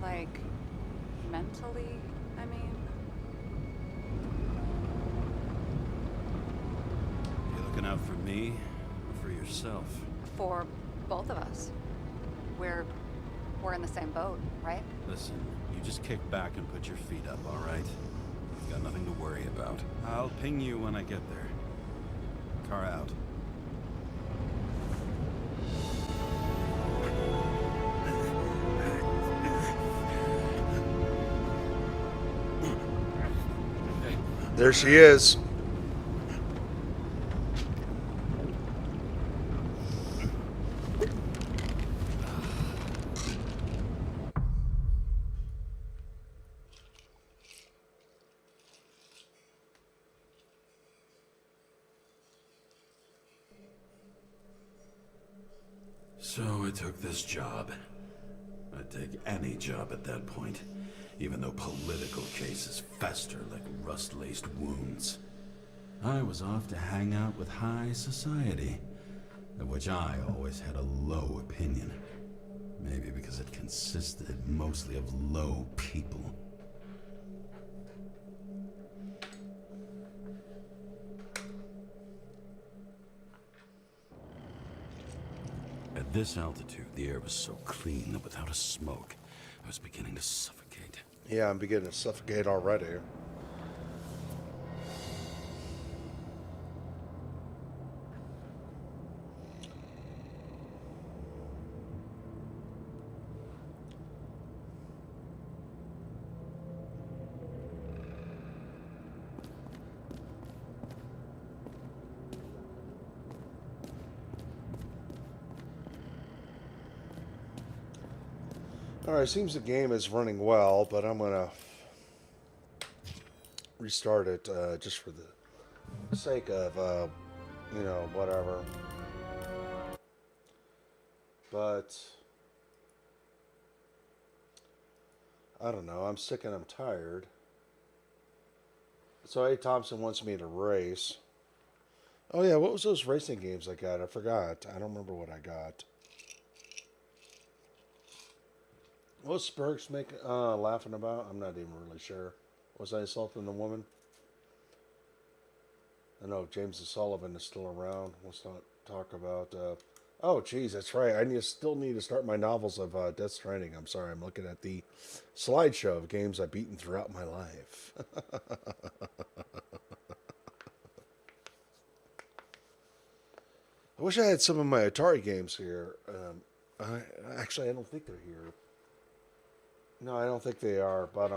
Like, mentally, I mean? You looking out for me or for yourself? For both of us. We're in the same boat, right? Listen, you just kick back and put your feet up, alright? You've got nothing to worry about. I'll ping you when I get there. Car out. There she is. So I took this job. I'd take any job at that point, even though political cases fester like rust-laced wounds. I was off to hang out with high society, of which I always had a low opinion. Maybe because it consisted mostly of low people. At this altitude, the air was so clean that without a smoke, I was beginning to suffocate. Yeah, I'm beginning to suffocate already. Alright, seems the game is running well, but I'm gonna restart it just for the sake of, you know, whatever. But I don't know, I'm sick and I'm tired. So A. Thompson wants me to race. Oh yeah, what was those racing games I got? I forgot. I don't remember what I got. What was Spurks laughing about? I'm not even really sure Was I insulting the woman? I know James Sullivan is still around. Let's not talk about. Oh, geez, that's right. Still need to start my novels of Death Stranding. I'm sorry. I'm looking at the slideshow of games I've beaten throughout my life. I wish I had some of my Atari games here. Actually, I don't think they're here. No, I don't think they are. But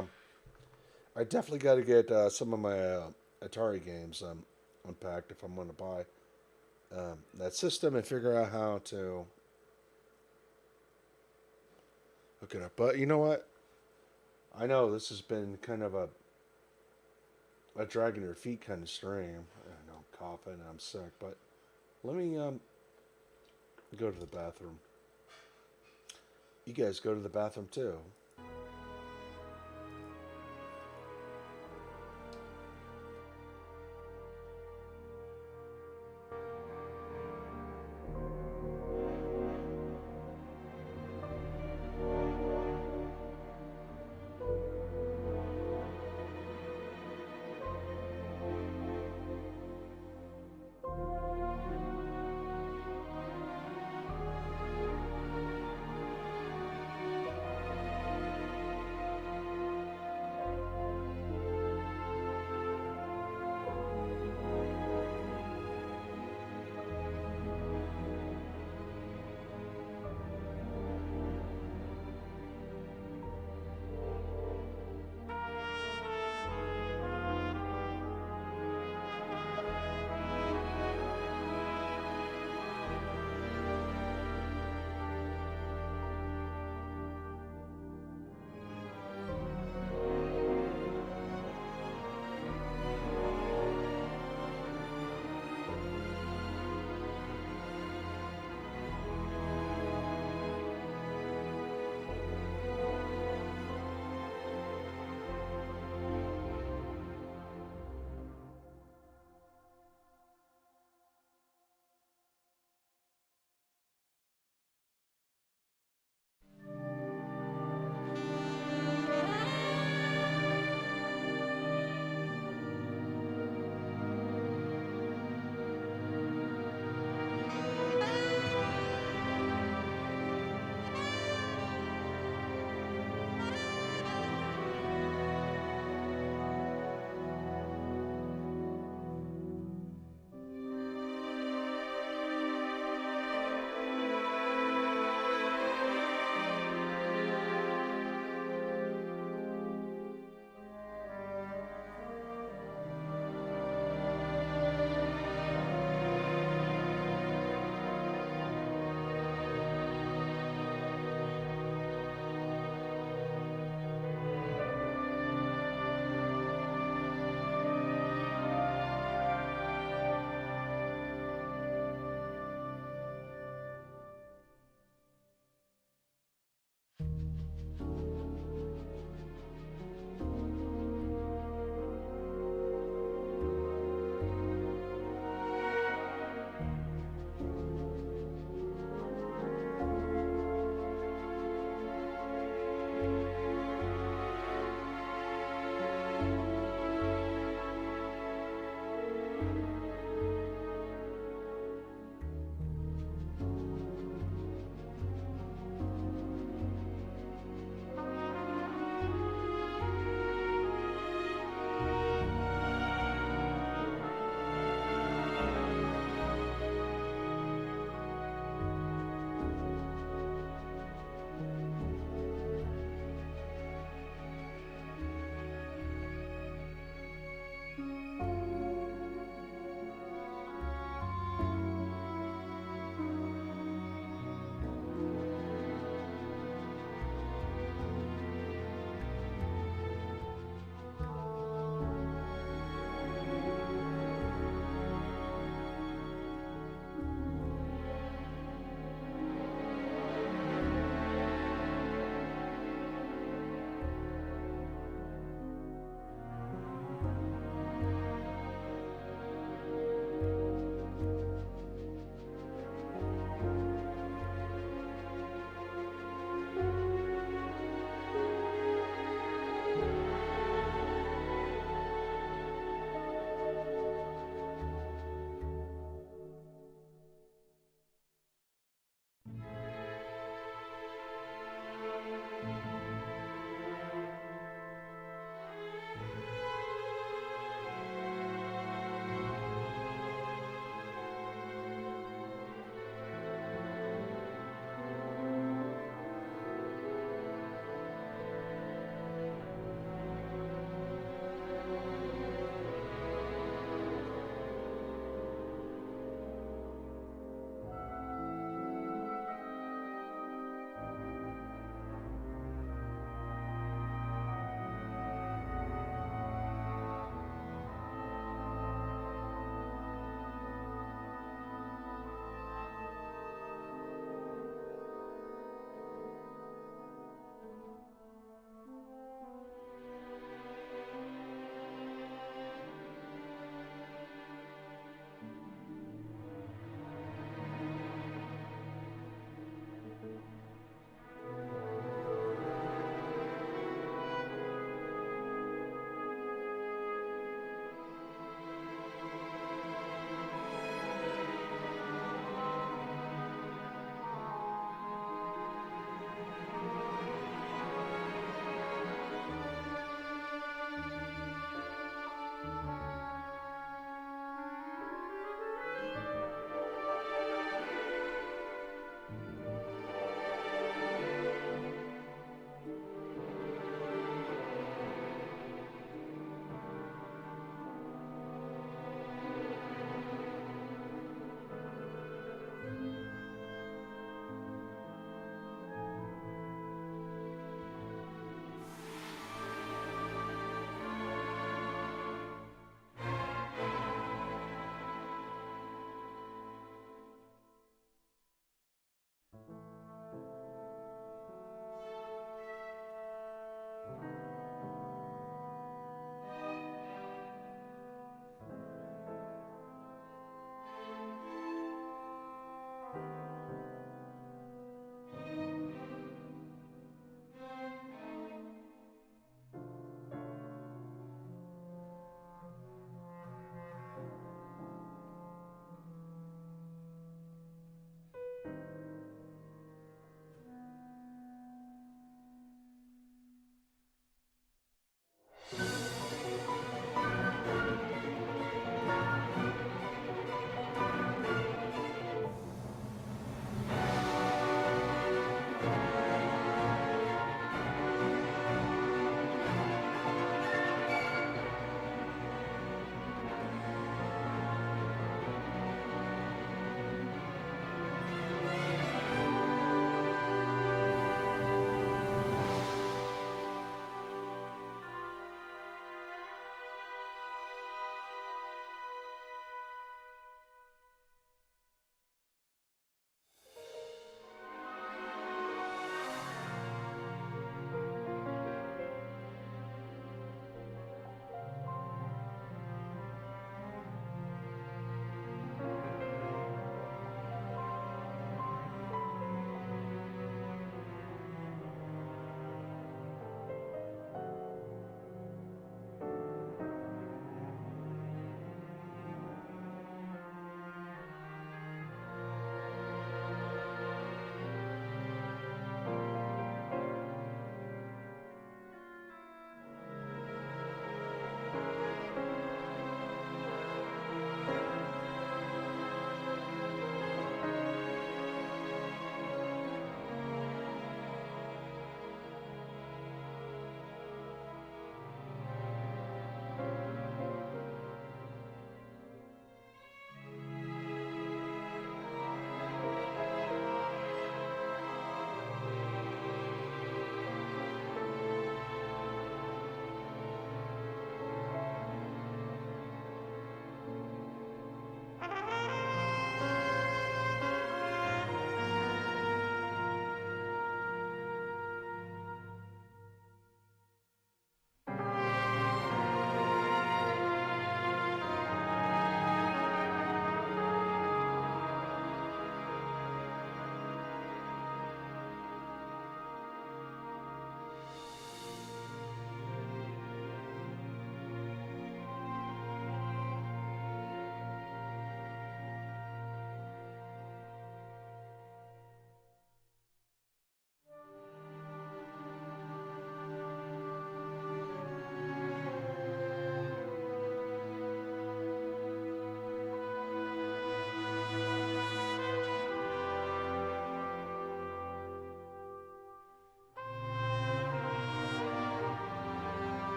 I definitely got to get some of my Atari games unpacked if I'm going to buy that system and figure out how to hook it up. But you know what? I know this has been kind of a dragging your feet kind of stream. I know I'm coughing and I'm sick, but let me go to the bathroom. You guys go to the bathroom too.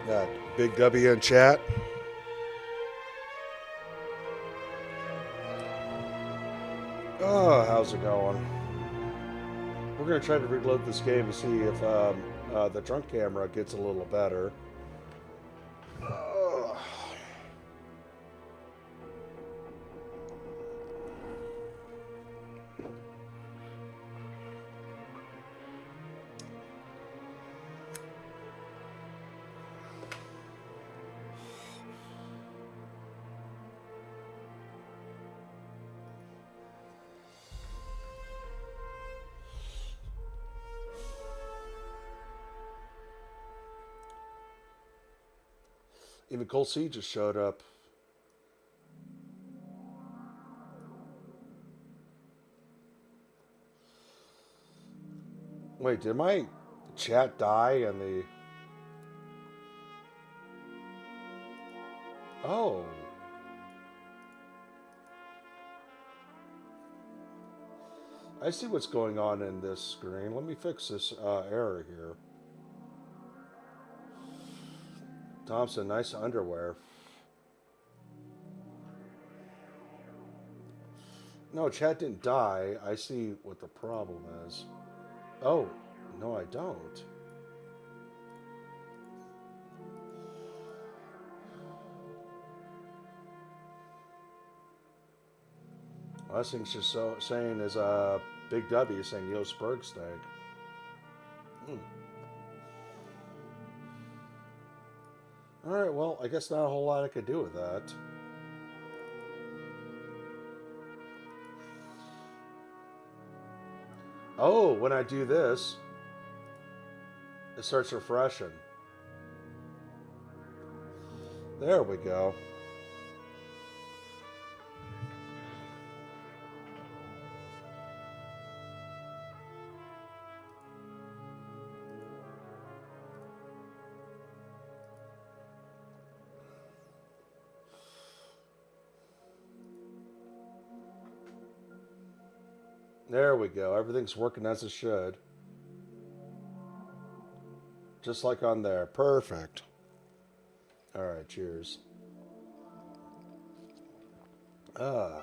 Got Big W in chat. Oh, how's it going? We're going to try to reload this game to see if the trunk camera gets a little better. Even Cold C just showed up. Wait, did my chat die and the... Oh. I see what's going on in this screen. Let me fix this error here. Thompson, nice underwear. No, chat didn't die. I see what the problem is. Oh, no, I don't. Last thing she's saying is Big W saying Yo Spurgstag. Alright, well, I guess not a whole lot I could do with that. Oh, when I do this, it starts refreshing. There we go. There we go. Everything's working as it should. Just like on there. Perfect. Alright, cheers. At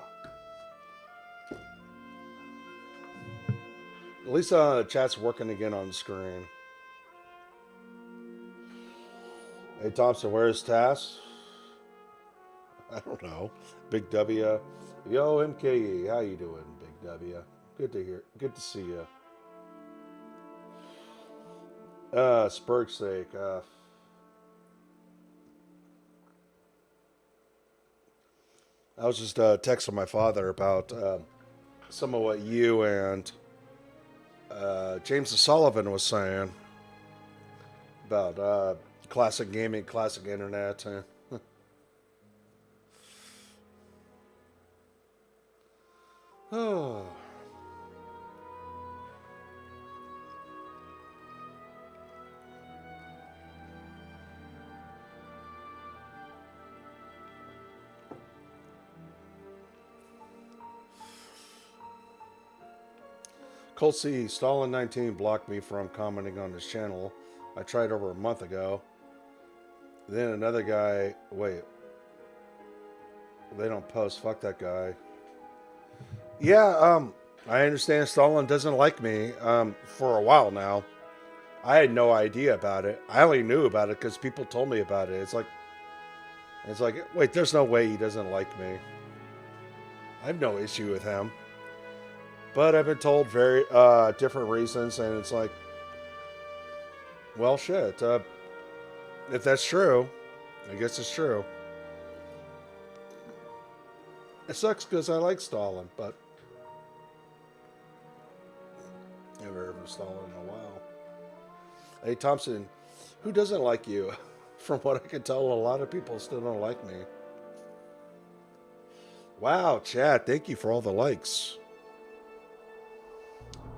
least the chat's working again on the screen. Hey Thompson, where's Tass? I don't know. Big W. Yo, MKE, how you doing, Big W? Good to hear. Good to see you. Spurg's sake. I was just texting my father about some of what you and James Sullivan was saying about classic gaming, classic internet. Oh. Colt C. Stalin 19 blocked me from commenting on his channel. I tried over a month ago. Then another guy. Wait. They don't post. Fuck that guy. Yeah, I understand Stalin doesn't like me for a while now. I had no idea about it. I only knew about it because people told me about it. It's like, wait, there's no way he doesn't like me. I have no issue with him. But I've been told very different reasons, and it's like, well, shit. If that's true, I guess it's true. It sucks because I like Stalin, but never heard of Stalin in a while. Hey, Thompson, who doesn't like you? From what I can tell, a lot of people still don't like me. Wow, chat, thank you for all the likes.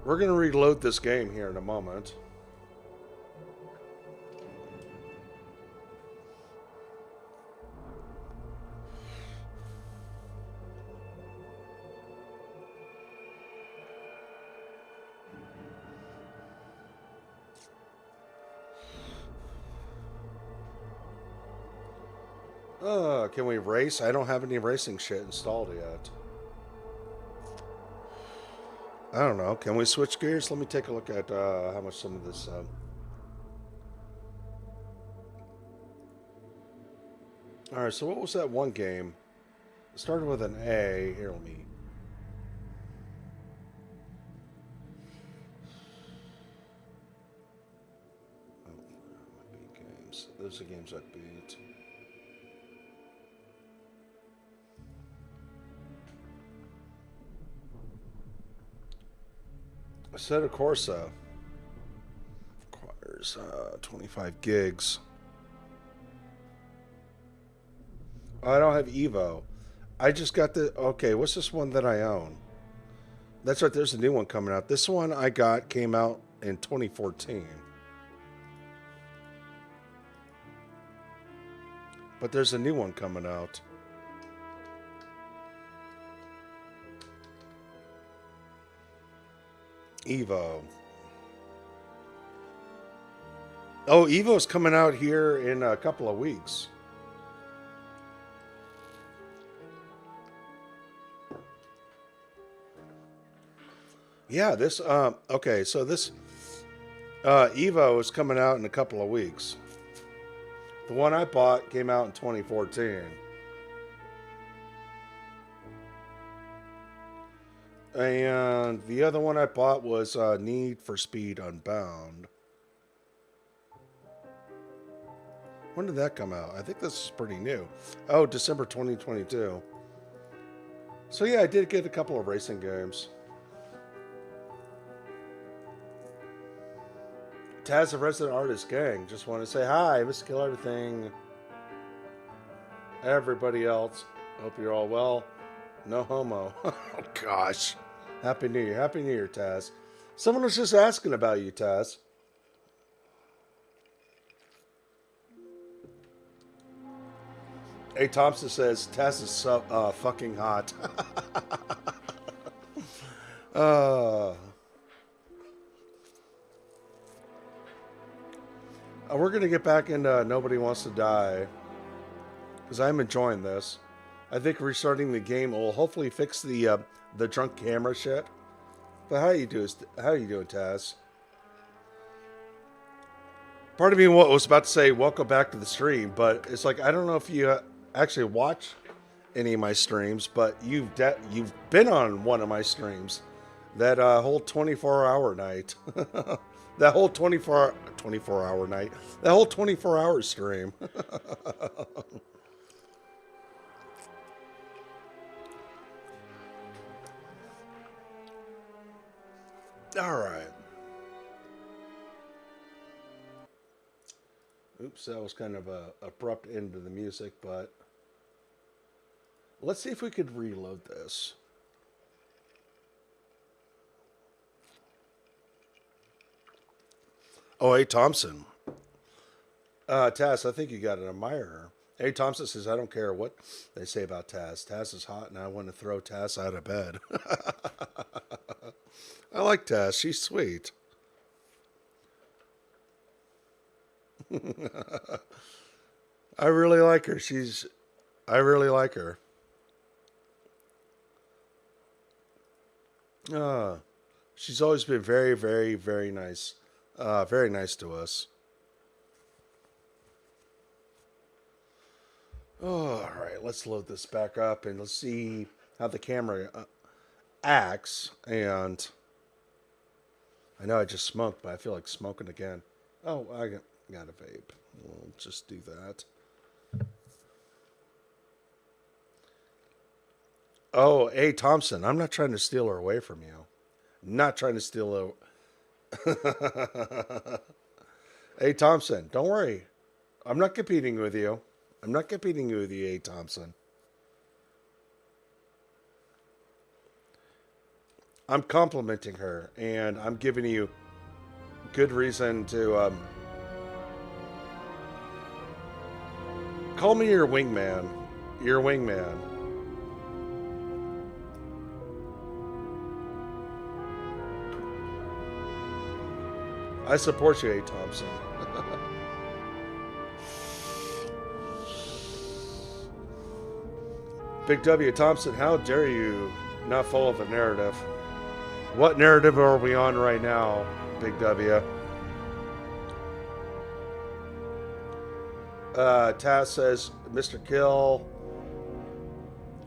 We're going to reload this game here in a moment. Can we race? I don't have any racing shit installed yet. I don't know. Can we switch gears? Let me take a look at how much some of this... Alright, so what was that one game? It started with an A. Here, let me... Oh, might be games. Those are games I beat. Assetto Corsa requires 25 gigs. Oh, I don't have Evo. I just got the... Okay, what's this one that I own? That's right, there's a new one coming out. This one I got came out in 2014. But there's a new one coming out. Evo. Oh, Evo's coming out here in a couple of weeks. Yeah, this okay, so this Evo is coming out in a couple of weeks. The one I bought came out in 2014. And the other one I bought was Need for Speed Unbound. When did that come out? I think this is pretty new. Oh, December 2022. So yeah, I did get a couple of racing games. Taz, the Resident Artist Gang. Just want to say hi, Mr. Kill Everything. Everybody else. Hope you're all well. No homo. Oh, gosh. Happy New Year. Happy New Year, Taz. Someone was just asking about you, Taz. A. Thompson says, Taz is so fucking hot. We're going to get back into Nobody Wants to Die. Because I'm enjoying this. I think restarting the game will hopefully fix the drunk camera shit. But how you doing, Taz? Part of me was about to say welcome back to the stream, but it's like I don't know if you actually watch any of my streams, but you've been on one of my streams. That whole 24-hour night. That whole 24-hour night. That whole 24-hour stream. All right. Oops, that was kind of a abrupt end to the music, but let's see if we could reload this. Oh, A. Thompson. Taz, I think you got an admirer. A. Thompson says, I don't care what they say about Taz. Taz is hot, and I want to throw Taz out of bed. I like Taz. She's sweet. I really like her. I really like her. She's always been very, very, very nice. Very nice to us. Oh, all right, let's load this back up and let's see how the camera acts. And I know I just smoked, but I feel like smoking again. Oh, I got a vape. We'll just do that. Oh, A. Thompson, I'm not trying to steal her away from you. Not trying to steal her. A. Thompson, don't worry. I'm not competing with you. I'm not competing with you, A. Thompson. I'm complimenting her, and I'm giving you good reason to call me your wingman. Your wingman. I support you, A. Thompson. Big W. Thompson, how dare you not follow the narrative? What narrative are we on right now, Big W? Taz says, Mr. Kill,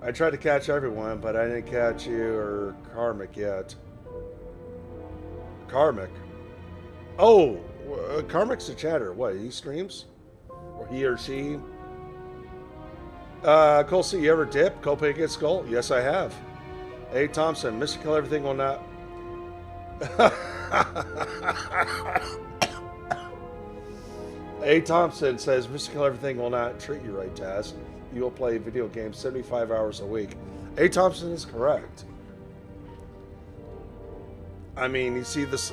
I tried to catch everyone, but I didn't catch you or Karmic yet. Karmic? Oh, Karmic's a chatter. What, he streams? Or he or she? Cole C, you ever dip? Copenhagen Skull? Yes, I have. A. Thompson, Mr. Kill Everything will not... A. Thompson says, Mr. Kill Everything will not treat you right, Taz. You will play video games 75 hours a week. A. Thompson is correct. I mean, you see this...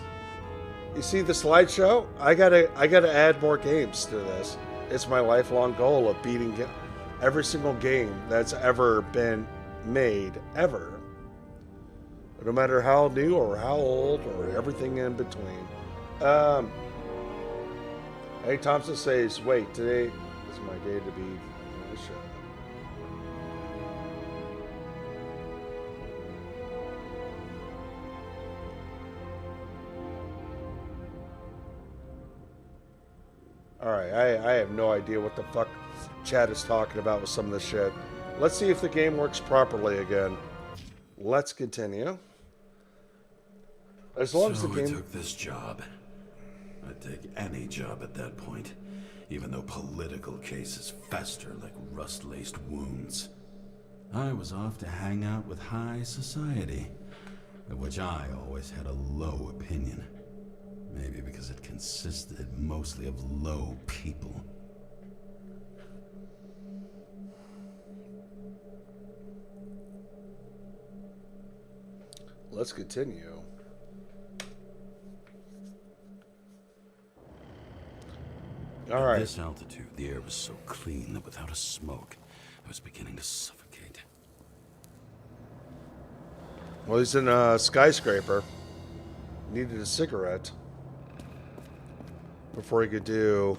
You see the slideshow? I gotta add more games to this. It's my lifelong goal of beating every single game that's ever been made, ever. No matter how new or how old or everything in between. Hey, Thompson says, wait, today is my day to be on the show. Alright, I have no idea what the fuck Chad is talking about with some of this shit. Let's see if the game works properly again. Let's continue. As long as the game... I took this job. I'd take any job at that point, even though political cases fester like rust-laced wounds. I was off to hang out with high society, of which I always had a low opinion. Maybe because it consisted mostly of low people. Let's continue. All At right. this altitude, the air was so clean that without a smoke, I was beginning to suffocate. Well, he's in a skyscraper. Needed a cigarette before he could do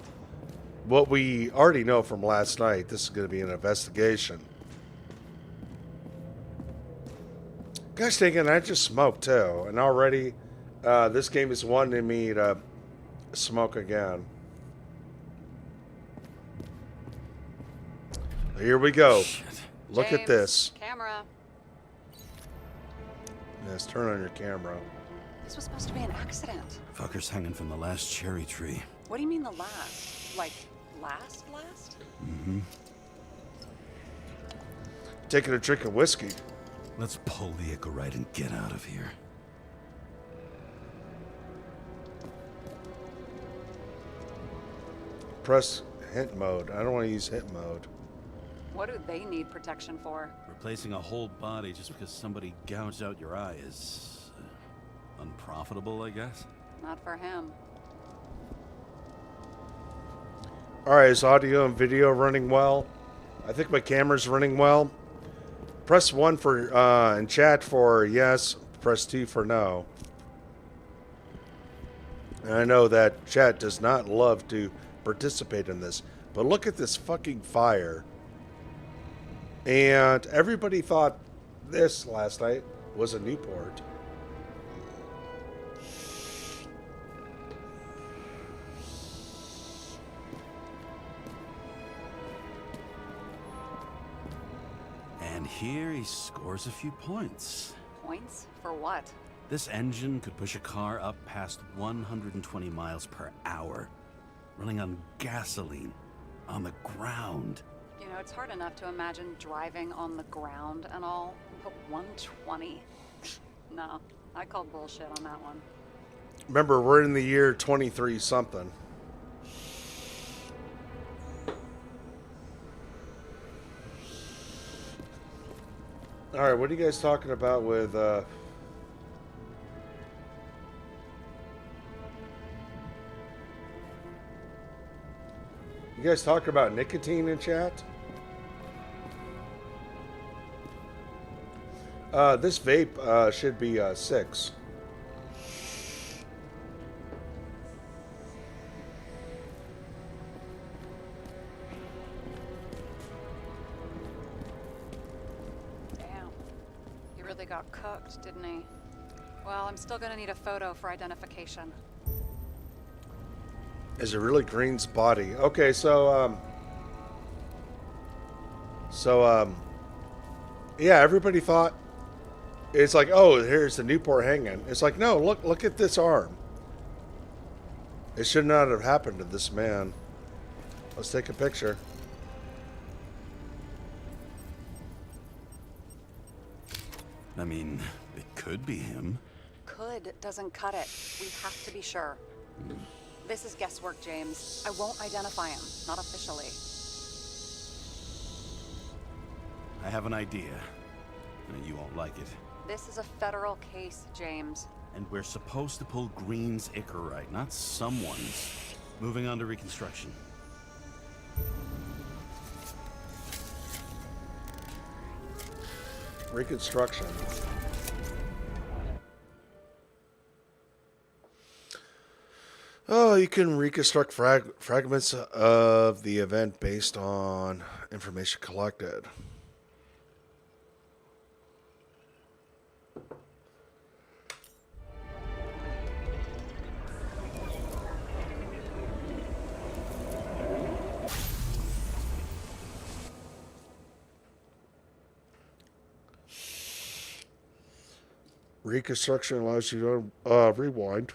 what we already know from last night. This is going to be an investigation. Guys thinking I just smoked too, and already this game is wanting me to smoke again. Here we go. Shit. Look at James, this. Camera. Yes, turn on your camera. This was supposed to be an accident. Fuckers hanging from the last cherry tree. What do you mean the last? Like, last? Mm-hmm. Taking a drink of whiskey. Let's pull the Icarite and get out of here. Press hint mode. I don't want to use hint mode. What do they need protection for? Replacing a whole body just because somebody gouged out your eye is unprofitable, I guess. Not for him. Alright, is audio and video running well? I think my camera's running well. Press 1 for in chat for yes, press 2 for no. And I know that chat does not love to participate in this, but look at this fucking fire. And everybody thought this last night was a Newport. And here he scores a few points. Points? For what? This engine could push a car up past 120 miles per hour, running on gasoline, on the ground. You know, it's hard enough to imagine driving on the ground and all, but 120? No, I call bullshit on that one. Remember, we're in the year 23 something. All right, what are you guys talking about with you guys talking about nicotine in chat? This vape should be 6. Damn. He really got cooked, didn't he? Well, I'm still gonna need a photo for identification. Is it really Green's body? Okay, so yeah, everybody thought it's like, oh, here's the Newport hanging. It's like, no, look at this arm. It should not have happened to this man. Let's take a picture. I mean, it could be him. Could doesn't cut it. We have to be sure. This is guesswork, James. I won't identify him. Not officially. I have an idea. You won't like it. This is a federal case, James. And we're supposed to pull Green's Icarite, not someone's. Moving on to reconstruction. Reconstruction. Oh, you can reconstruct fragments of the event based on information collected. Reconstruction allows you to rewind.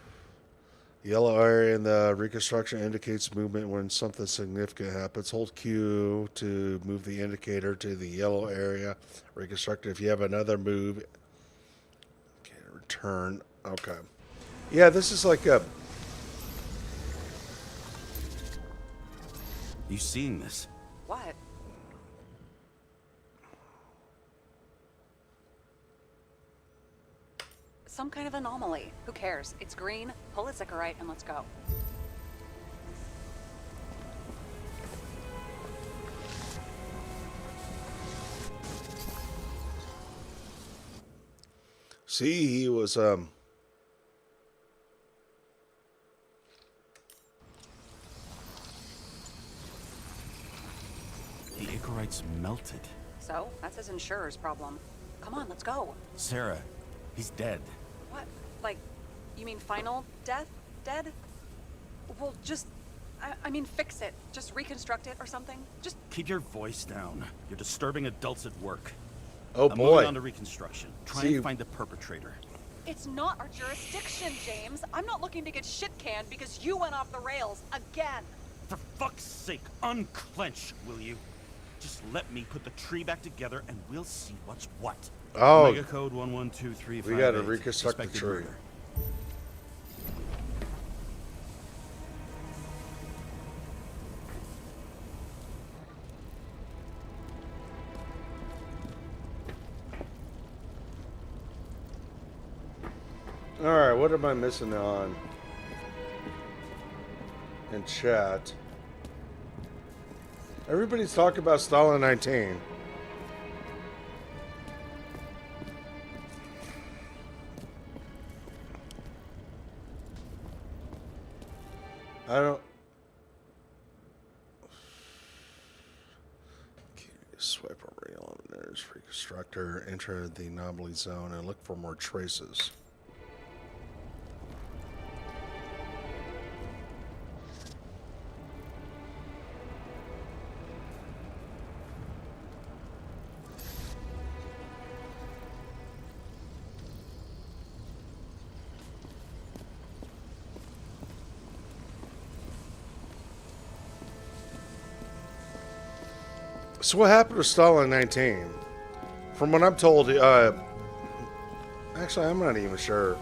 Yellow area in the reconstruction indicates movement when something significant happens. Hold Q to move the indicator to the yellow area. Reconstruct it if you have another move. Okay, return. Okay. Yeah, this is like a You seeing this? What? Some kind of anomaly. Who cares? It's green. Pull a Sychorite and let's go. See, he was The Ichorites melted. So, that's his insurer's problem. Come on, let's go. Sarah, he's dead. What? Like, you mean final death? Dead? Well, just... I mean, fix it. Just reconstruct it or something. Just... Keep your voice down. You're disturbing adults at work. oh I'm boy. moving on to reconstruction. Try See- and find the perpetrator. It's not our jurisdiction, James. I'm not looking to get shit canned because you went off the rails again. For fuck's sake, unclench, will you? Just let me put the tree back together and we'll see what's what. Oh. Omega code 112358. We gotta reconstruct the Suspected tree. murder. Alright, what am I missing on in chat? Everybody's talking about Stalin 19. I don't... Swipe over the eliminators, reconstructor, enter the anomaly zone, and look for more traces. So what happened to Stalin 19? From what I'm told, actually, I'm not even sure.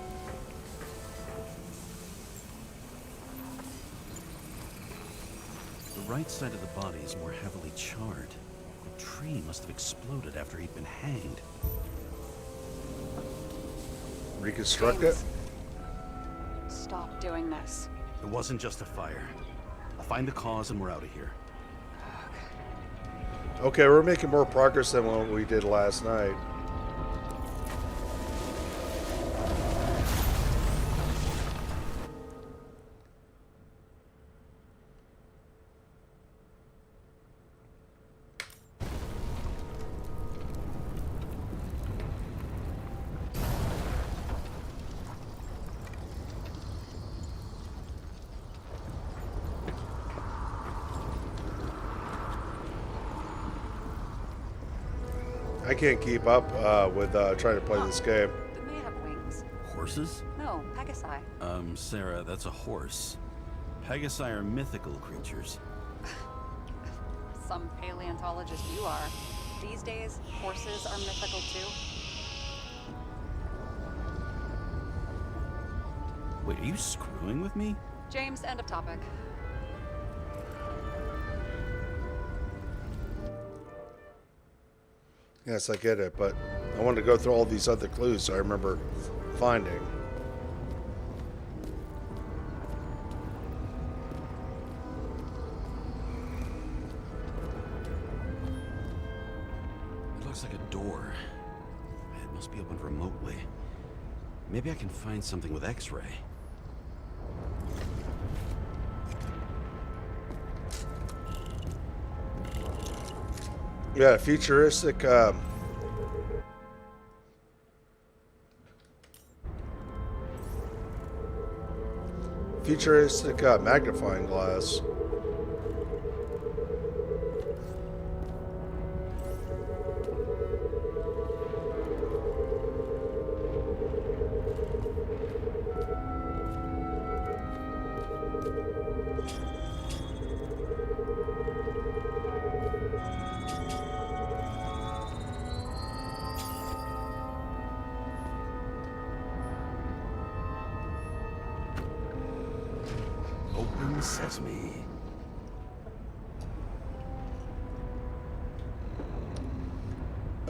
The right side of the body is more heavily charred. The tree must have exploded after he'd been hanged. Reconstruct it? James, stop doing this. It wasn't just a fire. I'll find the cause and we're out of here. Okay, we're making more progress than what we did last night. I can't keep up with trying to play this game. Didn't they have wings? Horses? No, Pegasi. Sarah, that's a horse. Pegasi are mythical creatures. Some paleontologist you are. These days, horses are mythical too. Wait, are you screwing with me? James, end of topic. Yes, I get it, but I wanted to go through all these other clues I remember finding. It looks like a door. It must be opened remotely. Maybe I can find something with X-ray. Yeah, futuristic. Futuristic magnifying glass. Open sesame.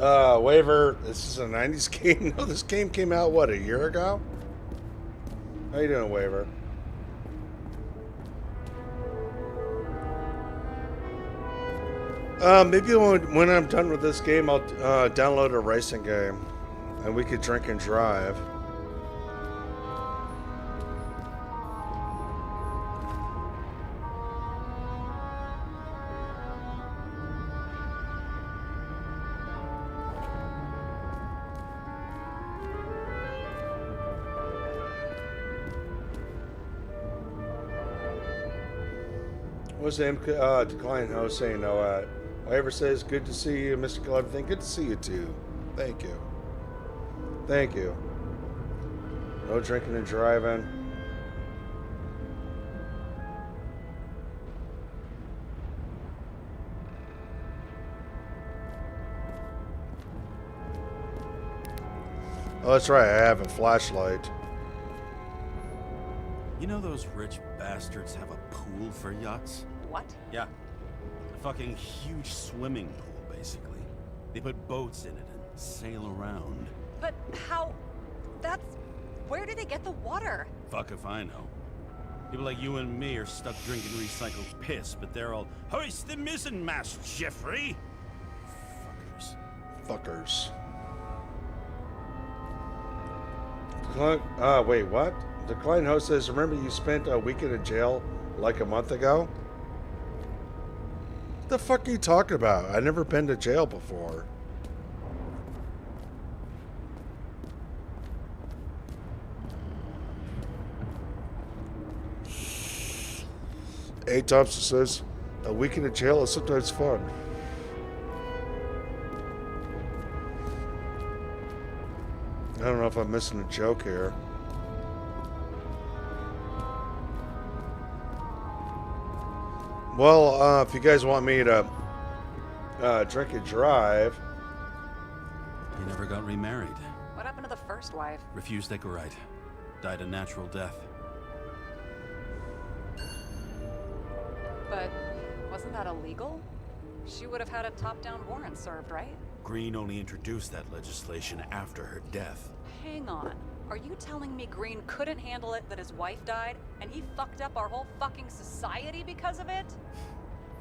Waiver, this is a 90s game. No, this game came out, what, a year ago? How you doing, Waiver? Maybe when I'm done with this game, I'll download a racing game, and we could drink and drive. What's the name? Decline host saying no. Whoever says good to see you, Mr. Cleverthing. Good to see you too. Thank you. Thank you. No drinking and driving. Oh, that's right. I have a flashlight. You know those rich bastards have a pool for yachts? What? Yeah. A fucking huge swimming pool, basically. They put boats in it and sail around. But how? That's. Where do they get the water? Fuck if I know. People like you and me are stuck drinking recycled piss, but they're all, hoist the mizzenmast, Jeffrey! Fuckers. Fuckers. Wait, what? The client host says, remember you spent a weekend in jail like a month ago? What the fuck are you talking about? I never been to jail before. A. Thompson says, a weekend in jail is sometimes fun. I don't know if I'm missing a joke here. Well, if you guys want me to drink and drive. He never got remarried. What happened to the first wife? Refused Icarite. Died a natural death. But wasn't that illegal? She would have had a top-down warrant served, right? Green only introduced that legislation after her death. Hang on. Are you telling me Green couldn't handle it that his wife died, and he fucked up our whole fucking society because of it?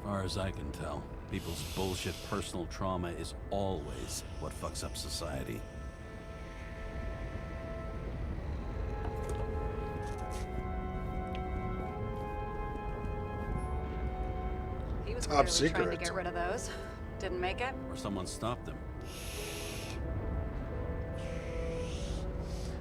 Far as I can tell, people's bullshit personal trauma is always what fucks up society. He was Top clearly trying to secret. get rid of those. Didn't make it? Or someone stopped them.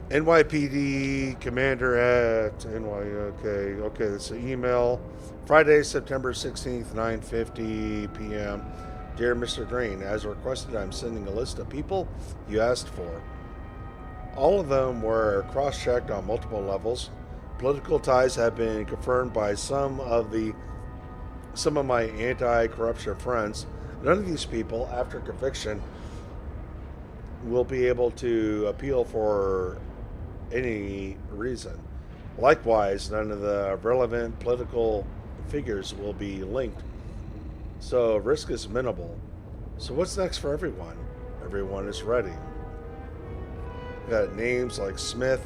NYPD commander at okay, that's an email. Friday, September 16th, 9:50 p.m. Dear Mr. Green, as requested, I'm sending a list of people you asked for. All of them were cross-checked on multiple levels. Political ties have been confirmed by some of my anti-corruption friends. None of these people, after conviction, will be able to appeal for any reason. Likewise, none of the relevant political figures will be linked, so risk is minimal. So what's next for everyone? Everyone is ready. Got names like Smith,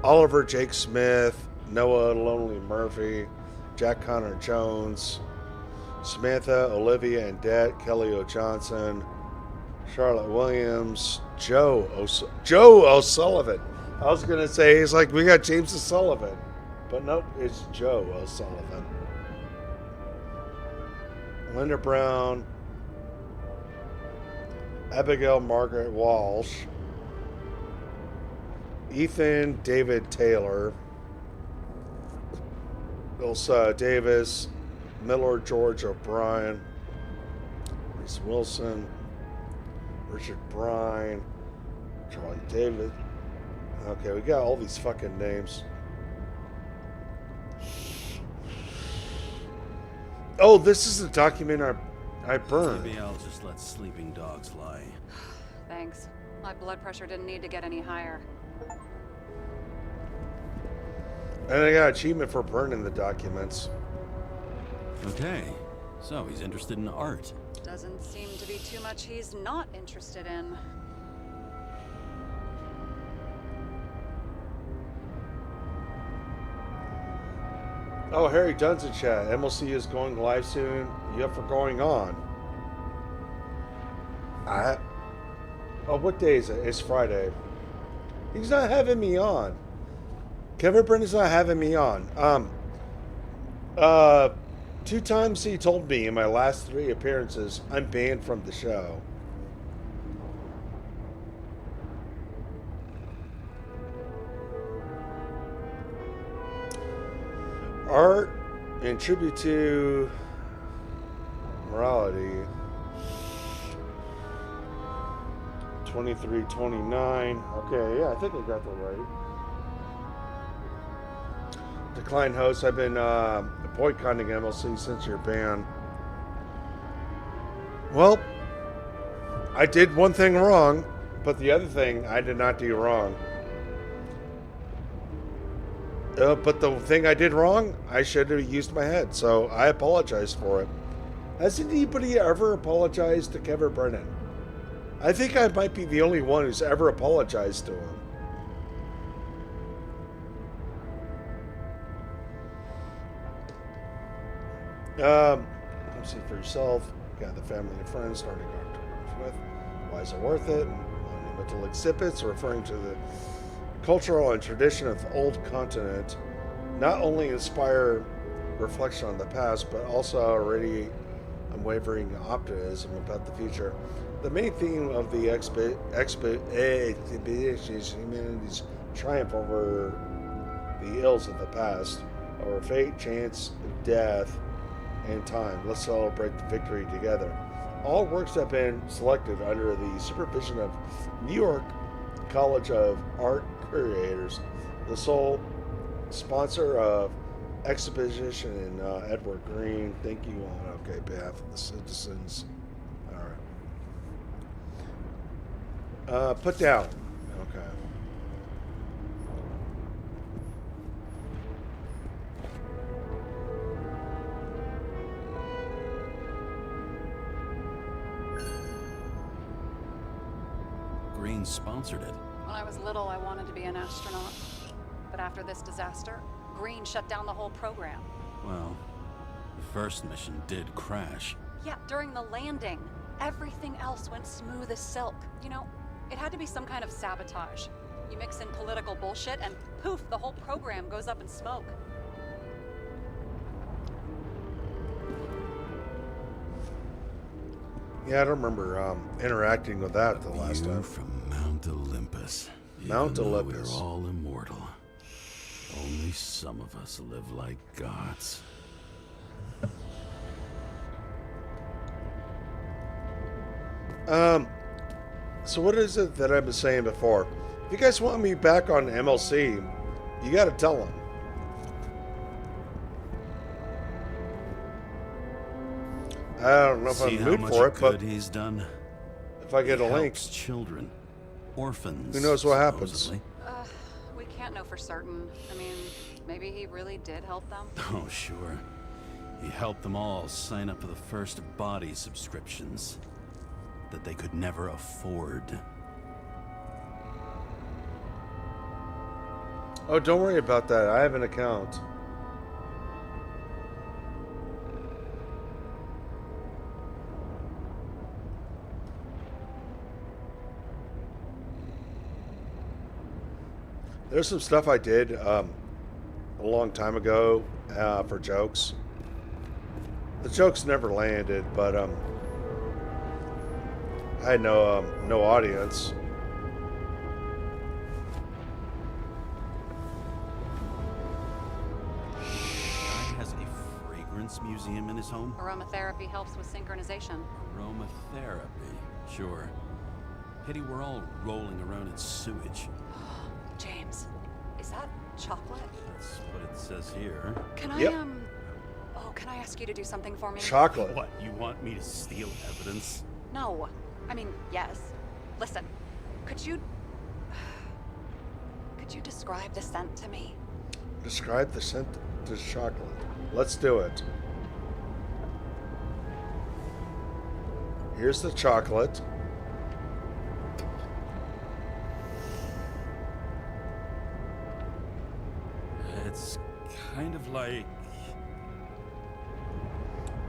Oliver Jake Smith, Noah Lonely Murphy, Jack Connor Jones, Samantha Olivia Andette, Kelly O'Johnson, Charlotte Williams, Joe O'Sullivan. I was going to say, it's like we got James O'Sullivan, but nope, it's Joe O'Sullivan. Linda Brown, Abigail Margaret Walsh, Ethan David Taylor, Ilsa Davis, Miller George O'Brien, Reese Wilson, Richard Bryan, Charlie David. Okay, we got all these fucking names. Oh, this is the document I burned. Maybe I'll just let sleeping dogs lie. Thanks. My blood pressure didn't need to get any higher. And I got achievement for burning the documents. Okay, so he's interested in art. Does Doesn't seem to be too much he's not interested in. Oh, Harry Dunn's in chat. MLC is going live soon. You up for going on? Oh, what day is it? It's Friday. He's not having me on. Kevin Brennan's not having me on. 2 times he told me in my last 3 appearances I'm banned from the show. Art in tribute to morality. 2329. Okay, yeah, I think I got that right. Decline host. I've been boycotting MLC since your ban. Well, I did one thing wrong, but the other thing I did not do wrong. But the thing I did wrong, I should have used my head, so I apologize for it. Has anybody ever apologized to Kevin Brennan? I think I might be the only one who's ever apologized to him. Come see for yourself. Gather family and friends, starting October with. Why is it worth it? Monumental exhibits referring to the cultural and tradition of the old continent not only inspire reflection on the past, but also radiate unwavering optimism about the future. The main theme of the expedition is humanity's triumph over the ills of the past, over fate, chance, death, and time. Let's celebrate the victory together. All works have been selected under the supervision of New York College of Art Curators, the sole sponsor of exhibition, and Edward Green. Thank you on behalf of the citizens. All right. Put down. Okay. Green sponsored it. When I was little, I wanted to be an astronaut. But after this disaster, Green shut down the whole program. Well, the first mission did crash. Yeah, during the landing. Everything else went smooth as silk. You know, it had to be some kind of sabotage. You mix in political bullshit and poof, the whole program goes up in smoke. Yeah, I don't remember interacting with that the last View time. from Mount Olympus. Mount Even though Olympus. We're all immortal. Only some of us live like gods. So what is it that I've been saying before? If you guys want me back on MLC, you got to tell them. I don't know if See I'm how mood much for it, but good he's done. if I get He a link, helps children, orphans. Who knows what happens? supposedly. We can't know for certain. I mean, maybe he really did help them. Oh, sure. He helped them all sign up for the first body subscriptions that they could never afford. oh, don't worry about that. I have an account. There's some stuff I did a long time ago for jokes. The jokes never landed, but I had no audience. Guy has a fragrance museum in his home. Aromatherapy helps with synchronization. Aromatherapy, sure. Pity we're all rolling around in sewage. James, is that chocolate? That's what it says here. Can Yep. Can I ask you to do something for me? Chocolate. What, you want me to steal evidence? No. I mean, yes. Listen, could you describe the scent to me? Describe the scent to chocolate. Let's do it. Here's the chocolate. It's kind of like...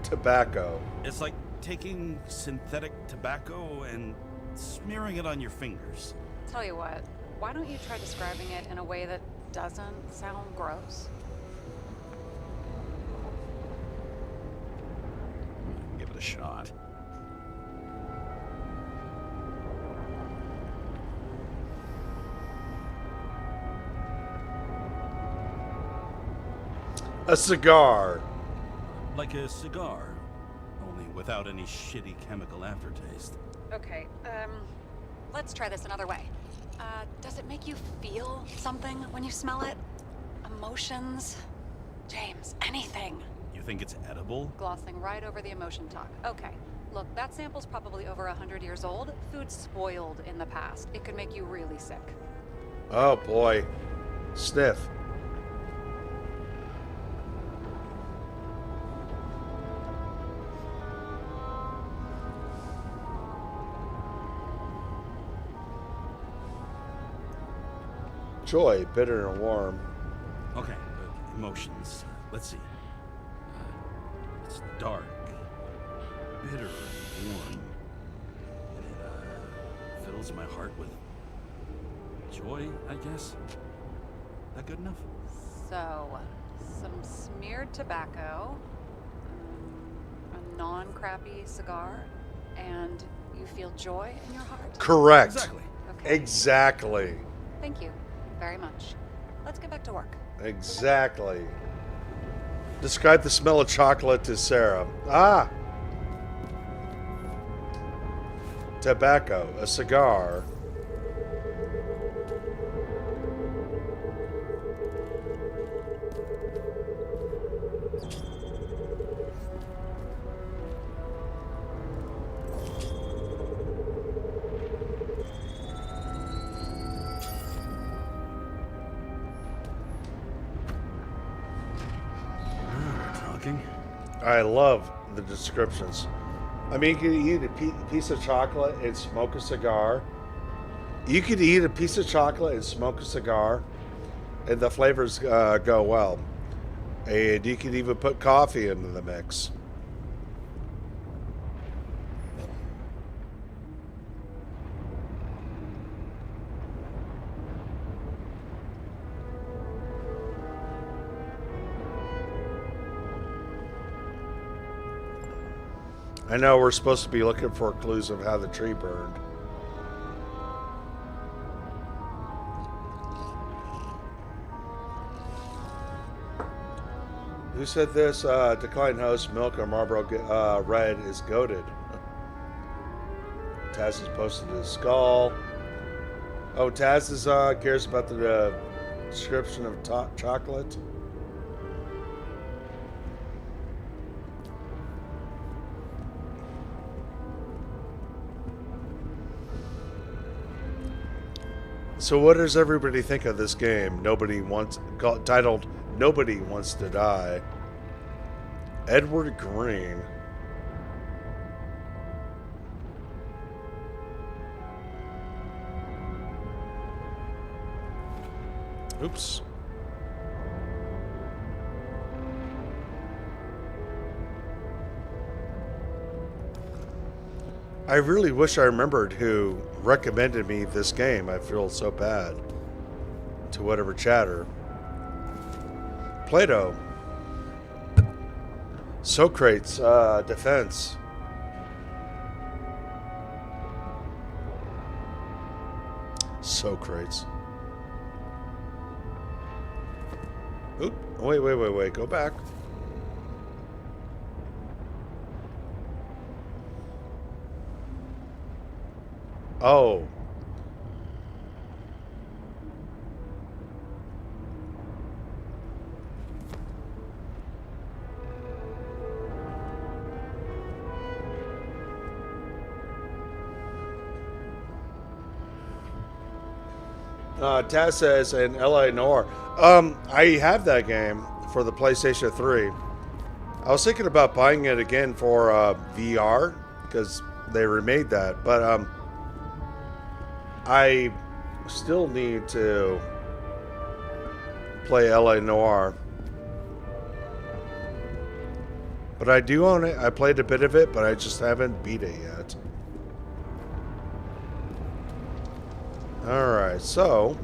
Tobacco. It's like taking synthetic tobacco and smearing it on your fingers. Tell you what, why don't you try describing it in a way that doesn't sound gross? Give it a shot. A cigar. Like a cigar, only without any shitty chemical aftertaste. Okay, let's try this another way. Does it make you feel something when you smell it? Emotions? James, anything. You think it's edible? Glossing right over the emotion talk. Okay, look, that sample's probably over 100 years old. Food spoiled in the past. It could make you really sick. Oh boy. Sniff. Joy, bitter and warm. Okay, emotions. Let's see. It's dark, bitter, and warm. It fills my heart with joy, I guess. That good enough? So, some smeared tobacco, a non-crappy cigar, and you feel joy in your heart? Correct. Exactly. Okay. Exactly. Thank you very much. Let's get back to work. Exactly. Describe the smell of chocolate to Sarah. Ah! Tobacco. A cigar. I love the descriptions. I mean, you could eat a piece of chocolate and smoke a cigar. You could eat a piece of chocolate and smoke a cigar, and the flavors go well. And you could even put coffee into the mix. I know we're supposed to be looking for clues of how the tree burned. Who said this? Decline host, Milk or Marlboro Red is goated. Taz has posted his skull. Oh, Taz is cares about the description of chocolate. So what does everybody think of this game? Titled Nobody Wants to Die. Edward Green. Oops. I really wish I remembered who recommended me this game. I feel so bad. To whatever chatter. Plato. Socrates, defense. Socrates. Oop. Wait. Go back. Oh. Taz says in L.A. Noir. I have that game for the PlayStation 3. I was thinking about buying it again for VR because they remade that, but I still need to play LA Noire. But I do own it. I played a bit of it, but I just haven't beat it yet. Alright, so...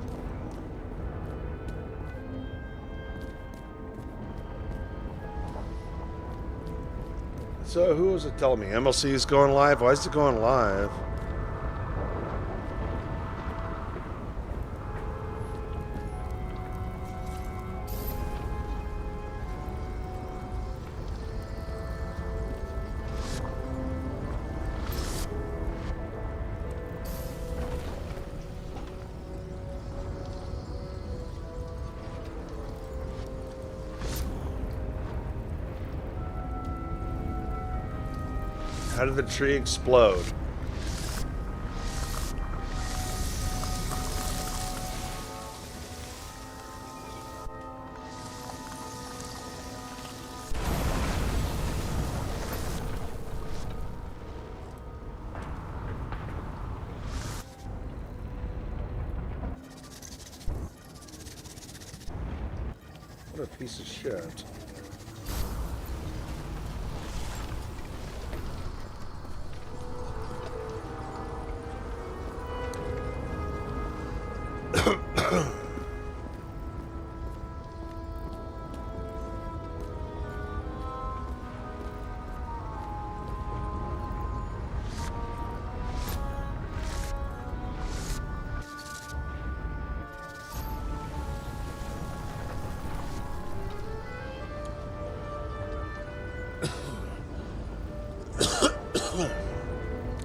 So, who was it telling me? MLC is going live? Why is it going live? How did the tree explode? What a piece of shit.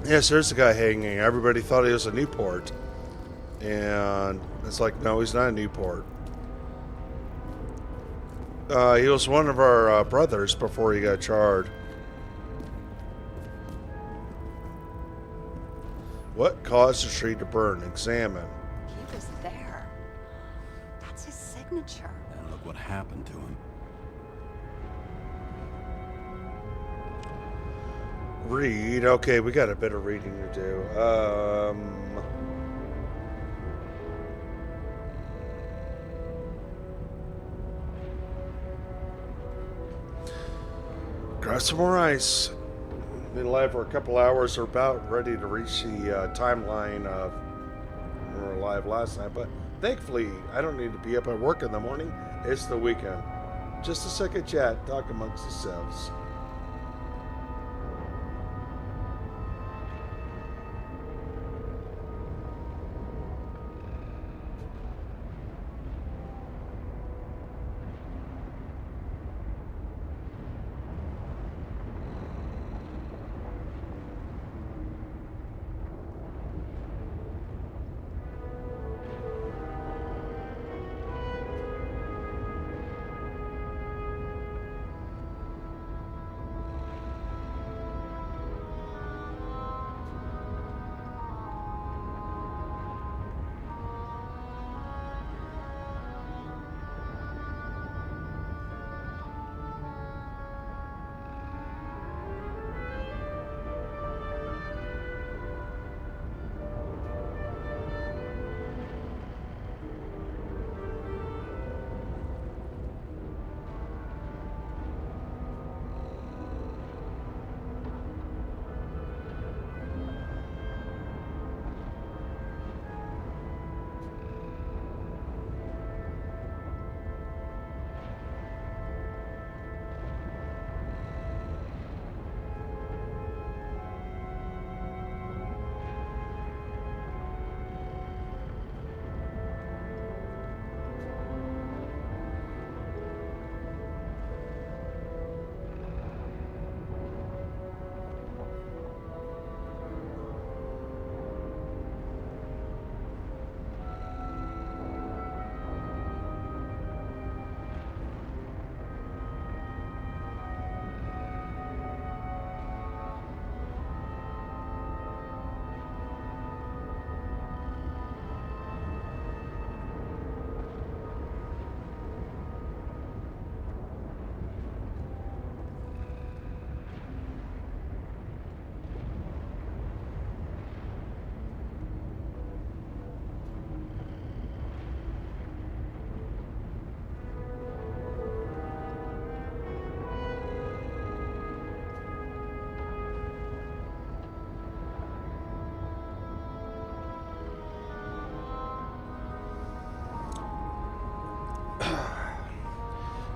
Yes, there's a guy hanging. Everybody thought he was a Newport. And it's like, no, he's not a Newport. He was one of our brothers before he got charred. What caused the tree to burn? Examine. He was there. That's his signature. And look what happened to him. Read. Okay, we got a bit of reading to do. Grab some more ice. Been live for a couple hours. We're about ready to reach the timeline of we were live last night, but thankfully I don't need to be up at work in the morning. It's the weekend. Just a second chat, talk amongst ourselves.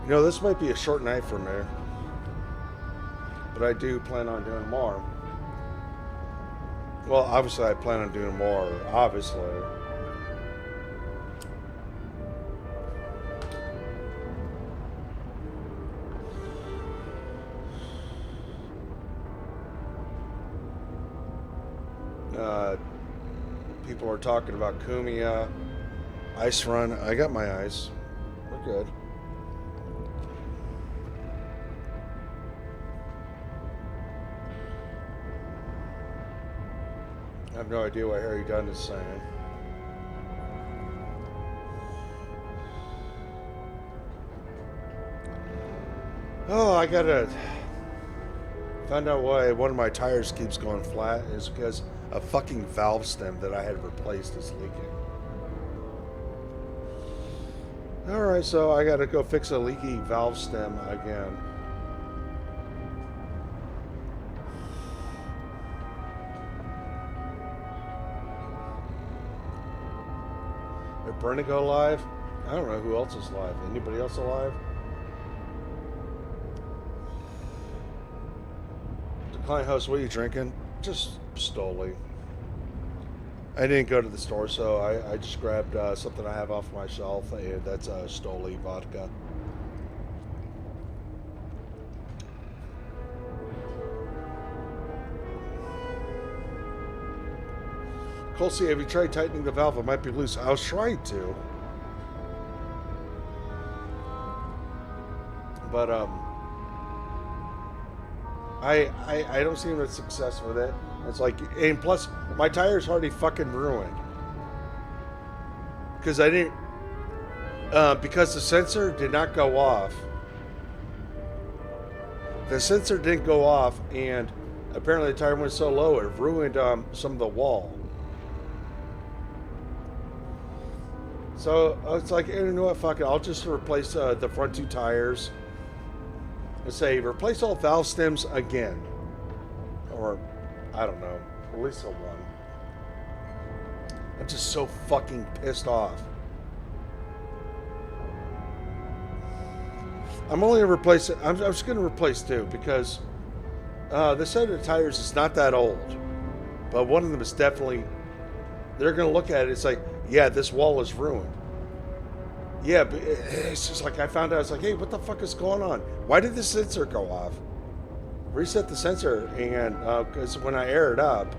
You know, this might be a short night for me, but I do plan on doing more. Well, obviously, I plan on doing more, obviously. People are talking about Kumia, Ice Run. I got my ice. We're good. I have no idea what Harry Dunn is saying. Oh, I gotta find out why one of my tires keeps going flat. Is because a fucking valve stem that I had replaced is leaking. Alright, so I gotta go fix a leaky valve stem again. Did Brenda go live? I don't know who else is live. Anybody else alive? Decline host, what are you drinking? Just Stoli. I didn't go to the store, so I just grabbed something I have off my shelf, and that's Stoli vodka. Colsey, have you tried tightening the valve? It might be loose. I was trying to. But, I don't see much success with it. It's like, and plus, my tire's already fucking ruined. Because I didn't, because the sensor did not go off. The sensor didn't go off, and apparently the tire went so low, it ruined some of the wall. So, it's like, you know what, fuck it, I'll just replace the front two tires. Let's say, replace all valve stems again. Or, I don't know, release a one. I'm just so fucking pissed off. I'm only going to replace it. I'm just going to replace two because the set of tires is not that old. But one of them is definitely, they're going to look at it, it's like, yeah, this wall is ruined. Yeah, but it's just like I found out, it's like, hey, what the fuck is going on? Why did the sensor go off? Reset the sensor, and because when I air it up,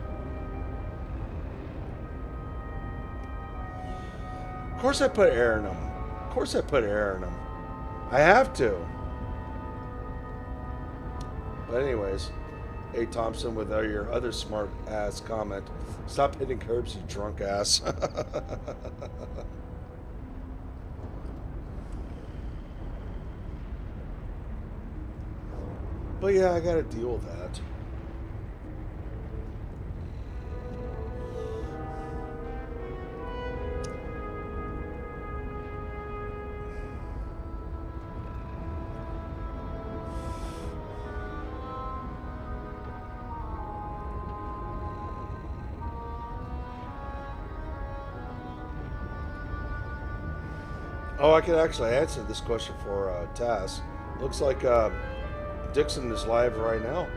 of course I put air in them. Of course I put air in them. I have to. But anyways, hey Thompson, with your other smart ass comment, stop hitting curbs, you drunk ass. But yeah, I gotta deal with that. Oh, I could actually answer this question for Tass. Looks like Dixon is live right now.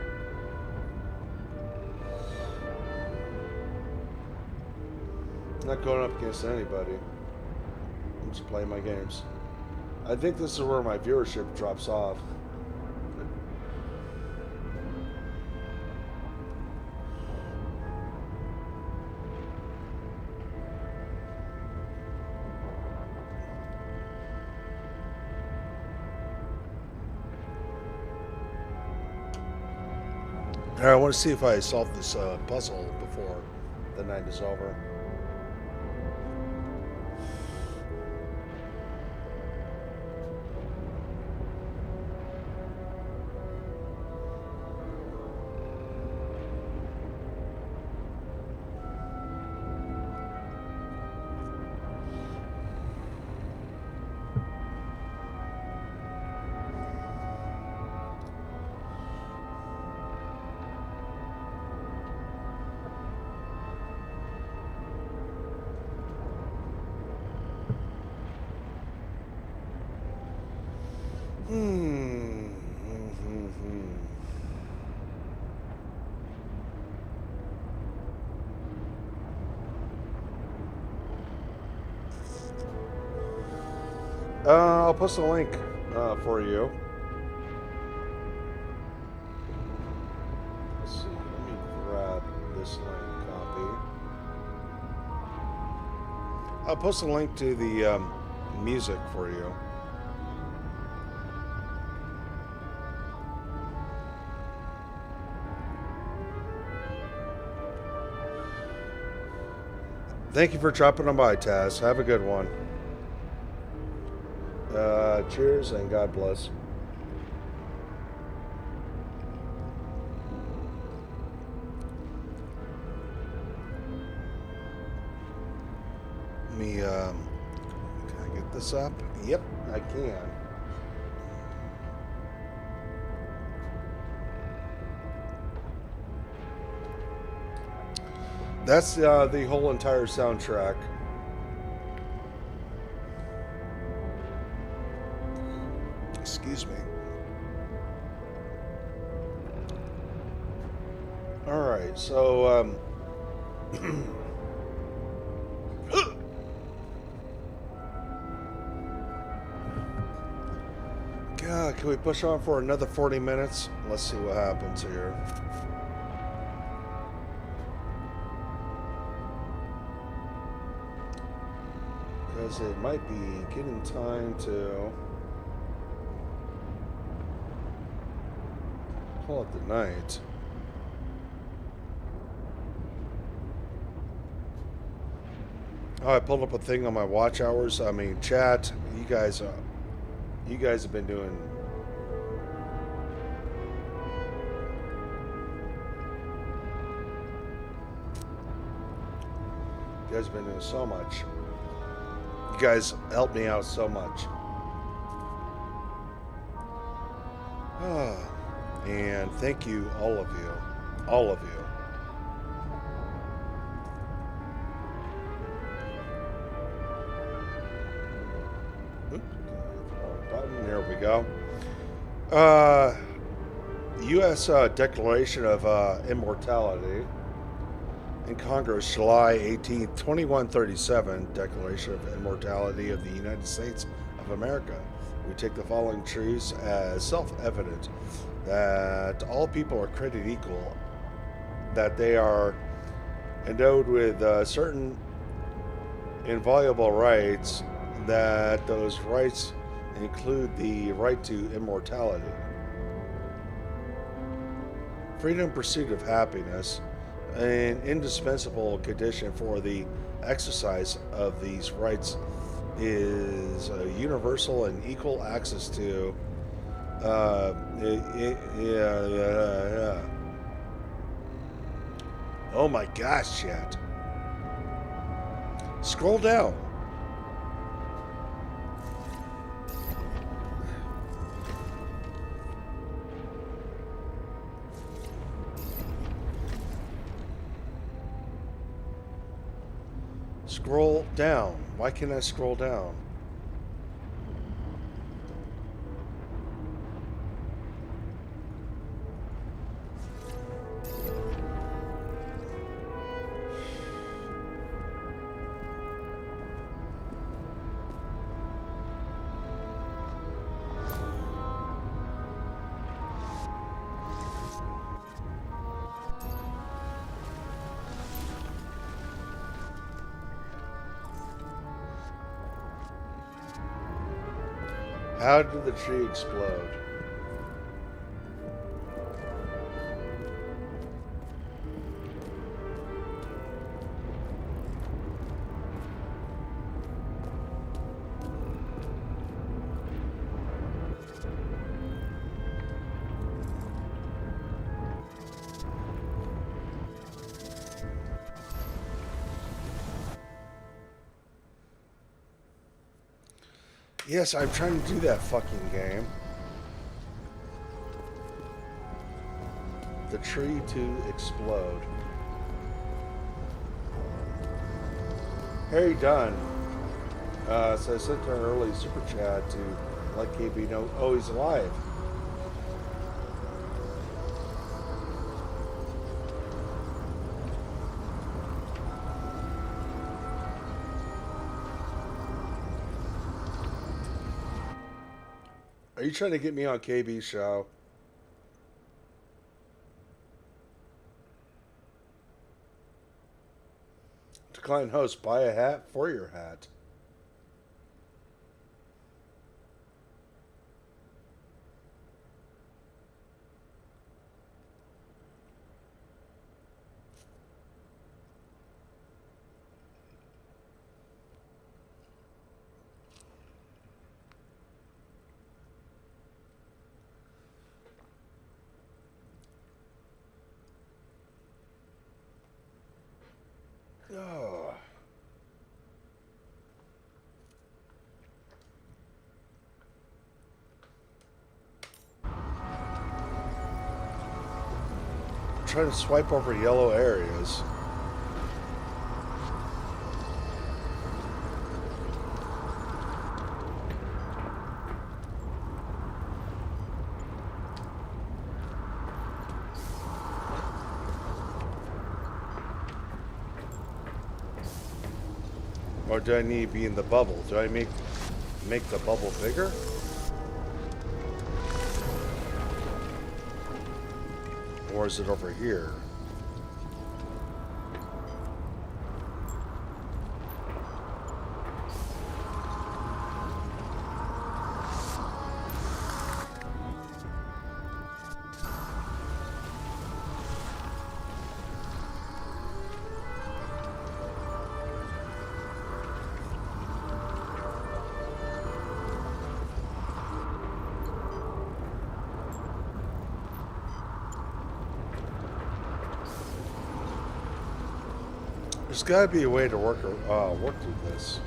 I'm not going up against anybody. I'm just playing my games. I think this is where my viewership drops off. I want to see if I solve this puzzle before the night is over. I'll post a link for you. Let's see. Let me grab this link copy. I'll post a link to the music for you. Thank you for dropping on by, Taz. Have a good one. Cheers and God bless. Let me, can I get this up? Yep, I can. That's the whole entire soundtrack. Excuse me. All right, so God, can we push on for another 40 minutes? Let's see what happens here. Because it might be getting time to call it the night. Oh, I pulled up a thing on my watch hours. I mean, chat. You guys have been doing. You guys have been doing so much. You guys helped me out so much. And thank you, all of you. All of you. Button. There we go. U.S. Declaration of Immortality in Congress, July 18, 2137, Declaration of Immortality of the United States of America. We take the following truths as self-evident: that all people are created equal, that they are endowed with certain inviolable rights, that those rights include the right to immortality, freedom, pursuit of happiness. An indispensable condition for the exercise of these rights is universal and equal access to Oh my gosh, chat. Scroll down. Scroll down. Why can't I scroll down? How did the tree explode? Yes, I'm trying to do that fucking game. The tree to explode. Harry Dunn. So I sent her an early super chat to let KB know, oh, he's alive. Are you trying to get me on KB's show? Decline host. Buy a hat for your hat. Oh. I'm trying to swipe over yellow areas. Or do I need to be in the bubble? Do I make the bubble bigger? Or is it over here? There's got to be a way to work through this.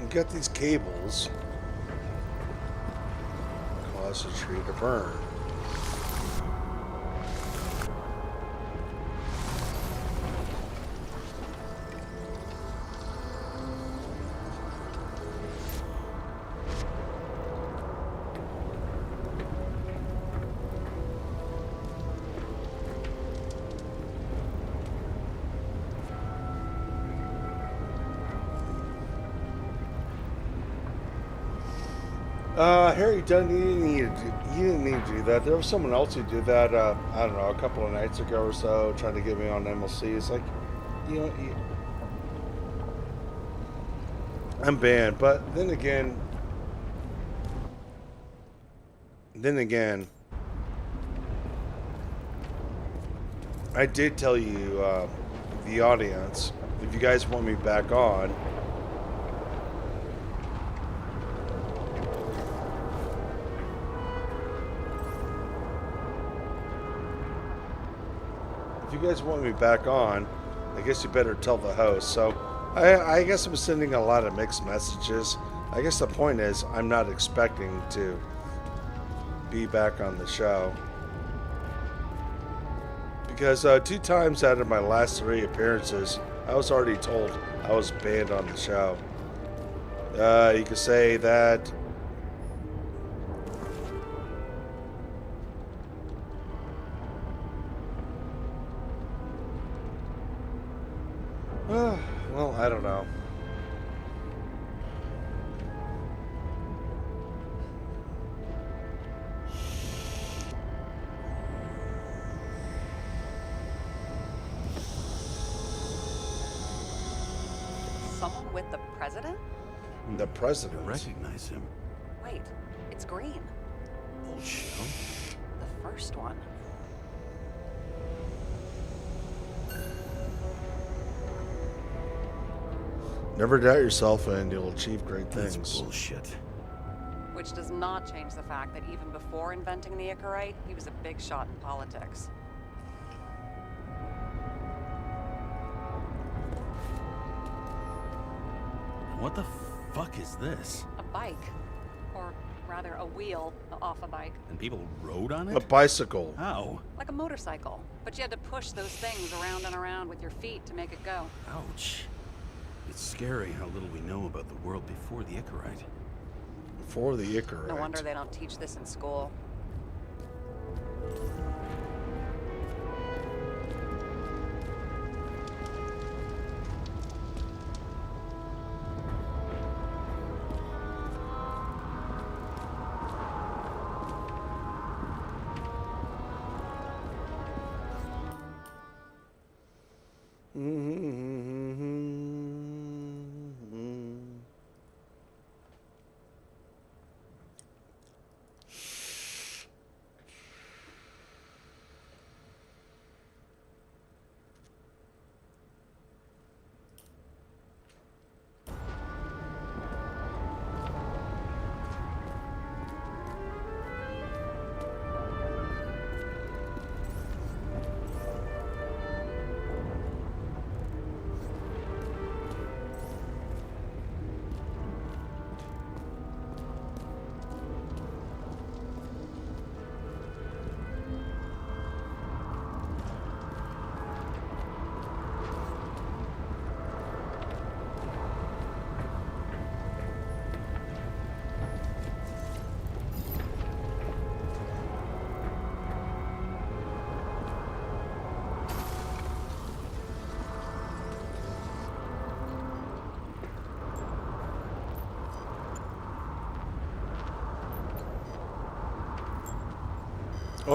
And get these cables. Cause the tree to burn. Harry Dunn, you didn't need to do that. There was someone else who did that, I don't know, a couple of nights ago or so, trying to get me on MLC. It's like, you know, I'm banned. But then again, I did tell you, the audience, if you guys want me back on, I guess you better tell the host. So I guess I'm sending a lot of mixed messages. I guess the point is I'm not expecting to be back on the show. Because 2 times out of my last 3 appearances, I was already told I was banned on the show. You could say that well, I don't know. Someone with the president? The president. I recognize him. Wait, it's Green. Bullshit. The first one. Never doubt yourself and you'll achieve great That's things. bullshit. Which does not change the fact that even before inventing the Icarite, he was a big shot in politics. What the fuck is this? A bike. Or rather, a wheel off a bike. And people rode on A it? bicycle. How? Like a motorcycle. But you had to push those things around and around with your feet to make it go. Ouch. It's scary how little we know about the world before the Icarite. For the Icarite. No wonder they don't teach this in school.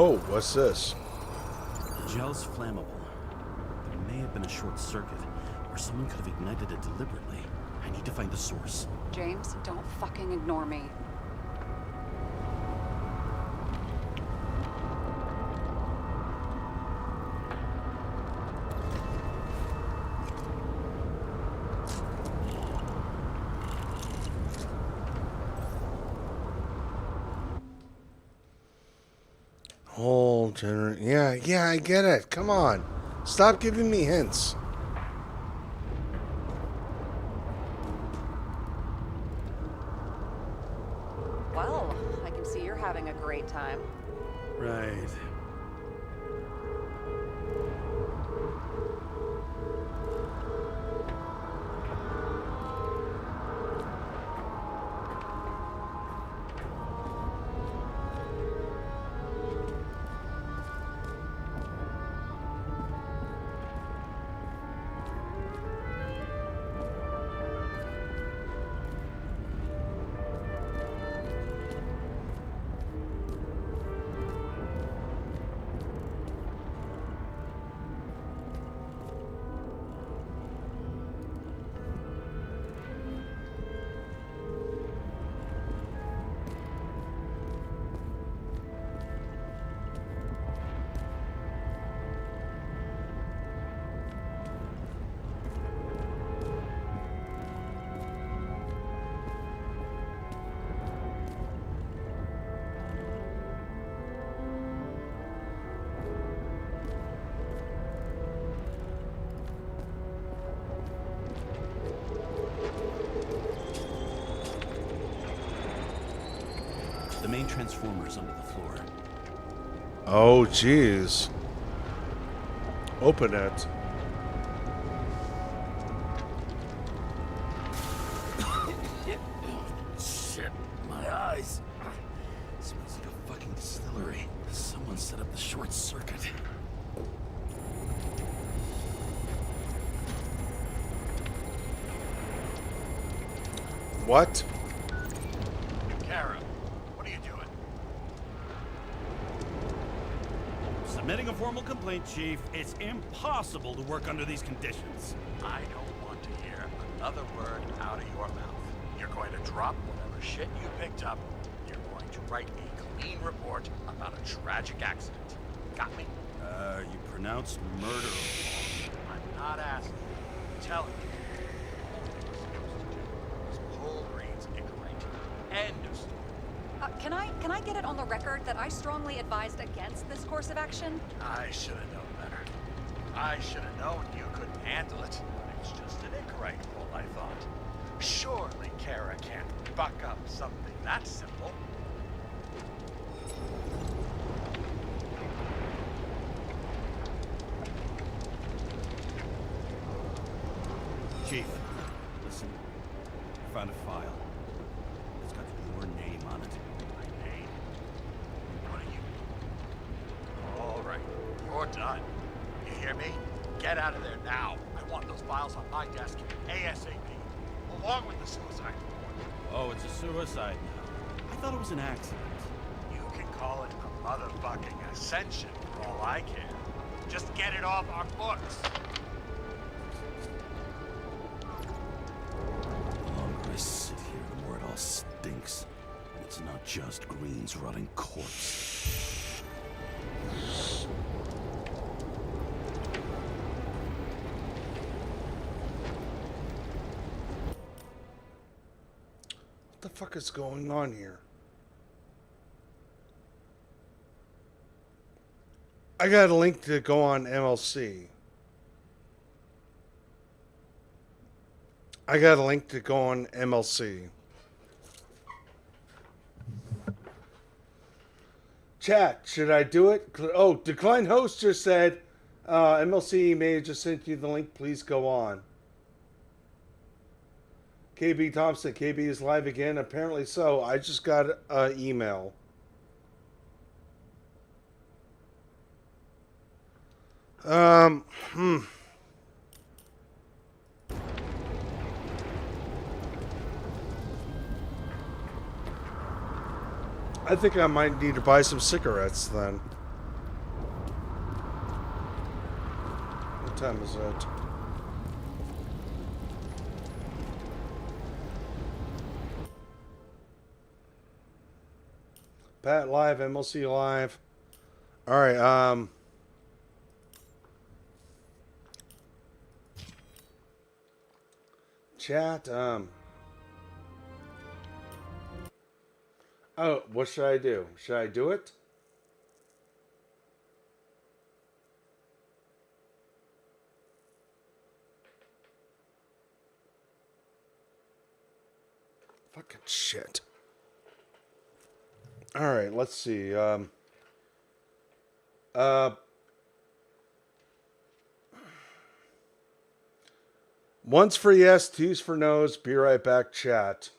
Oh, what's this? The gel's flammable. There may have been a short circuit, or someone could have ignited it deliberately. I need to find the source. James, don't fucking ignore me. Whole yeah, I get it. Come on. Stop giving me hints. Well, I can see you're having a great time. Right. The main transformer is under the floor. Oh, jeez. Open it. Shit, my eyes. Smells like a fucking distillery. Someone set up the short circuit. What? Kara, what are you doing? Submitting a formal complaint, Chief. It's impossible to work under these conditions. I don't want to hear another word out of your mouth. You're going to drop whatever shit you picked up. You're going to write a clean report about a tragic accident. Got me? You pronounced murder. I'm not asking. I'm telling you. All you're supposed to do is pull Green's Icarite. End of story. Can I get it on the record that I strongly advised against this course of action? I should have known better. I should have known you couldn't handle it. It's just an Icarite pull, I thought. Surely Kara can't buck up something that simple. Chief, listen. I found a file. It's got your name on it. My name? What are you? All right, you're done. You hear me? Get out of there now. I want those files on my desk ASAP, along with the suicide report. Oh, it's a suicide now. I thought it was an accident. You can call it a motherfucking ascension for all I care. Just get it off our books. The longer I sit here, the more it all stinks. And it's not just Green's rotting corpse. What the fuck is going on here? I got a link to go on MLC. I got a link to go on MLC. Chat, should I do it? Oh, decline host just said, MLC may have just sent you the link. Please go on. KB Thompson, KB is live again. Apparently so. I just got an email. I think I might need to buy some cigarettes then. time is it? Pat Live, MLC Live. Alright, chat, oh, what should I do? Should I do it? Fucking shit. Alright, let's see. One's for yes, two's for no's. Be right back, chat.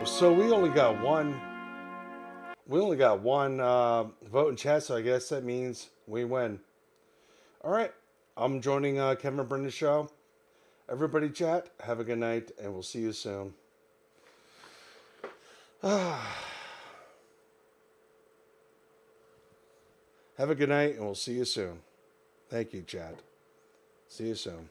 So we only got one. We only got one vote in chat, so I guess that means we win. All right, I'm joining Kevin Brendan's show. Everybody, chat. Have a good night, and we'll see you soon. Have a good night, and we'll see you soon. Thank you, chat. See you soon.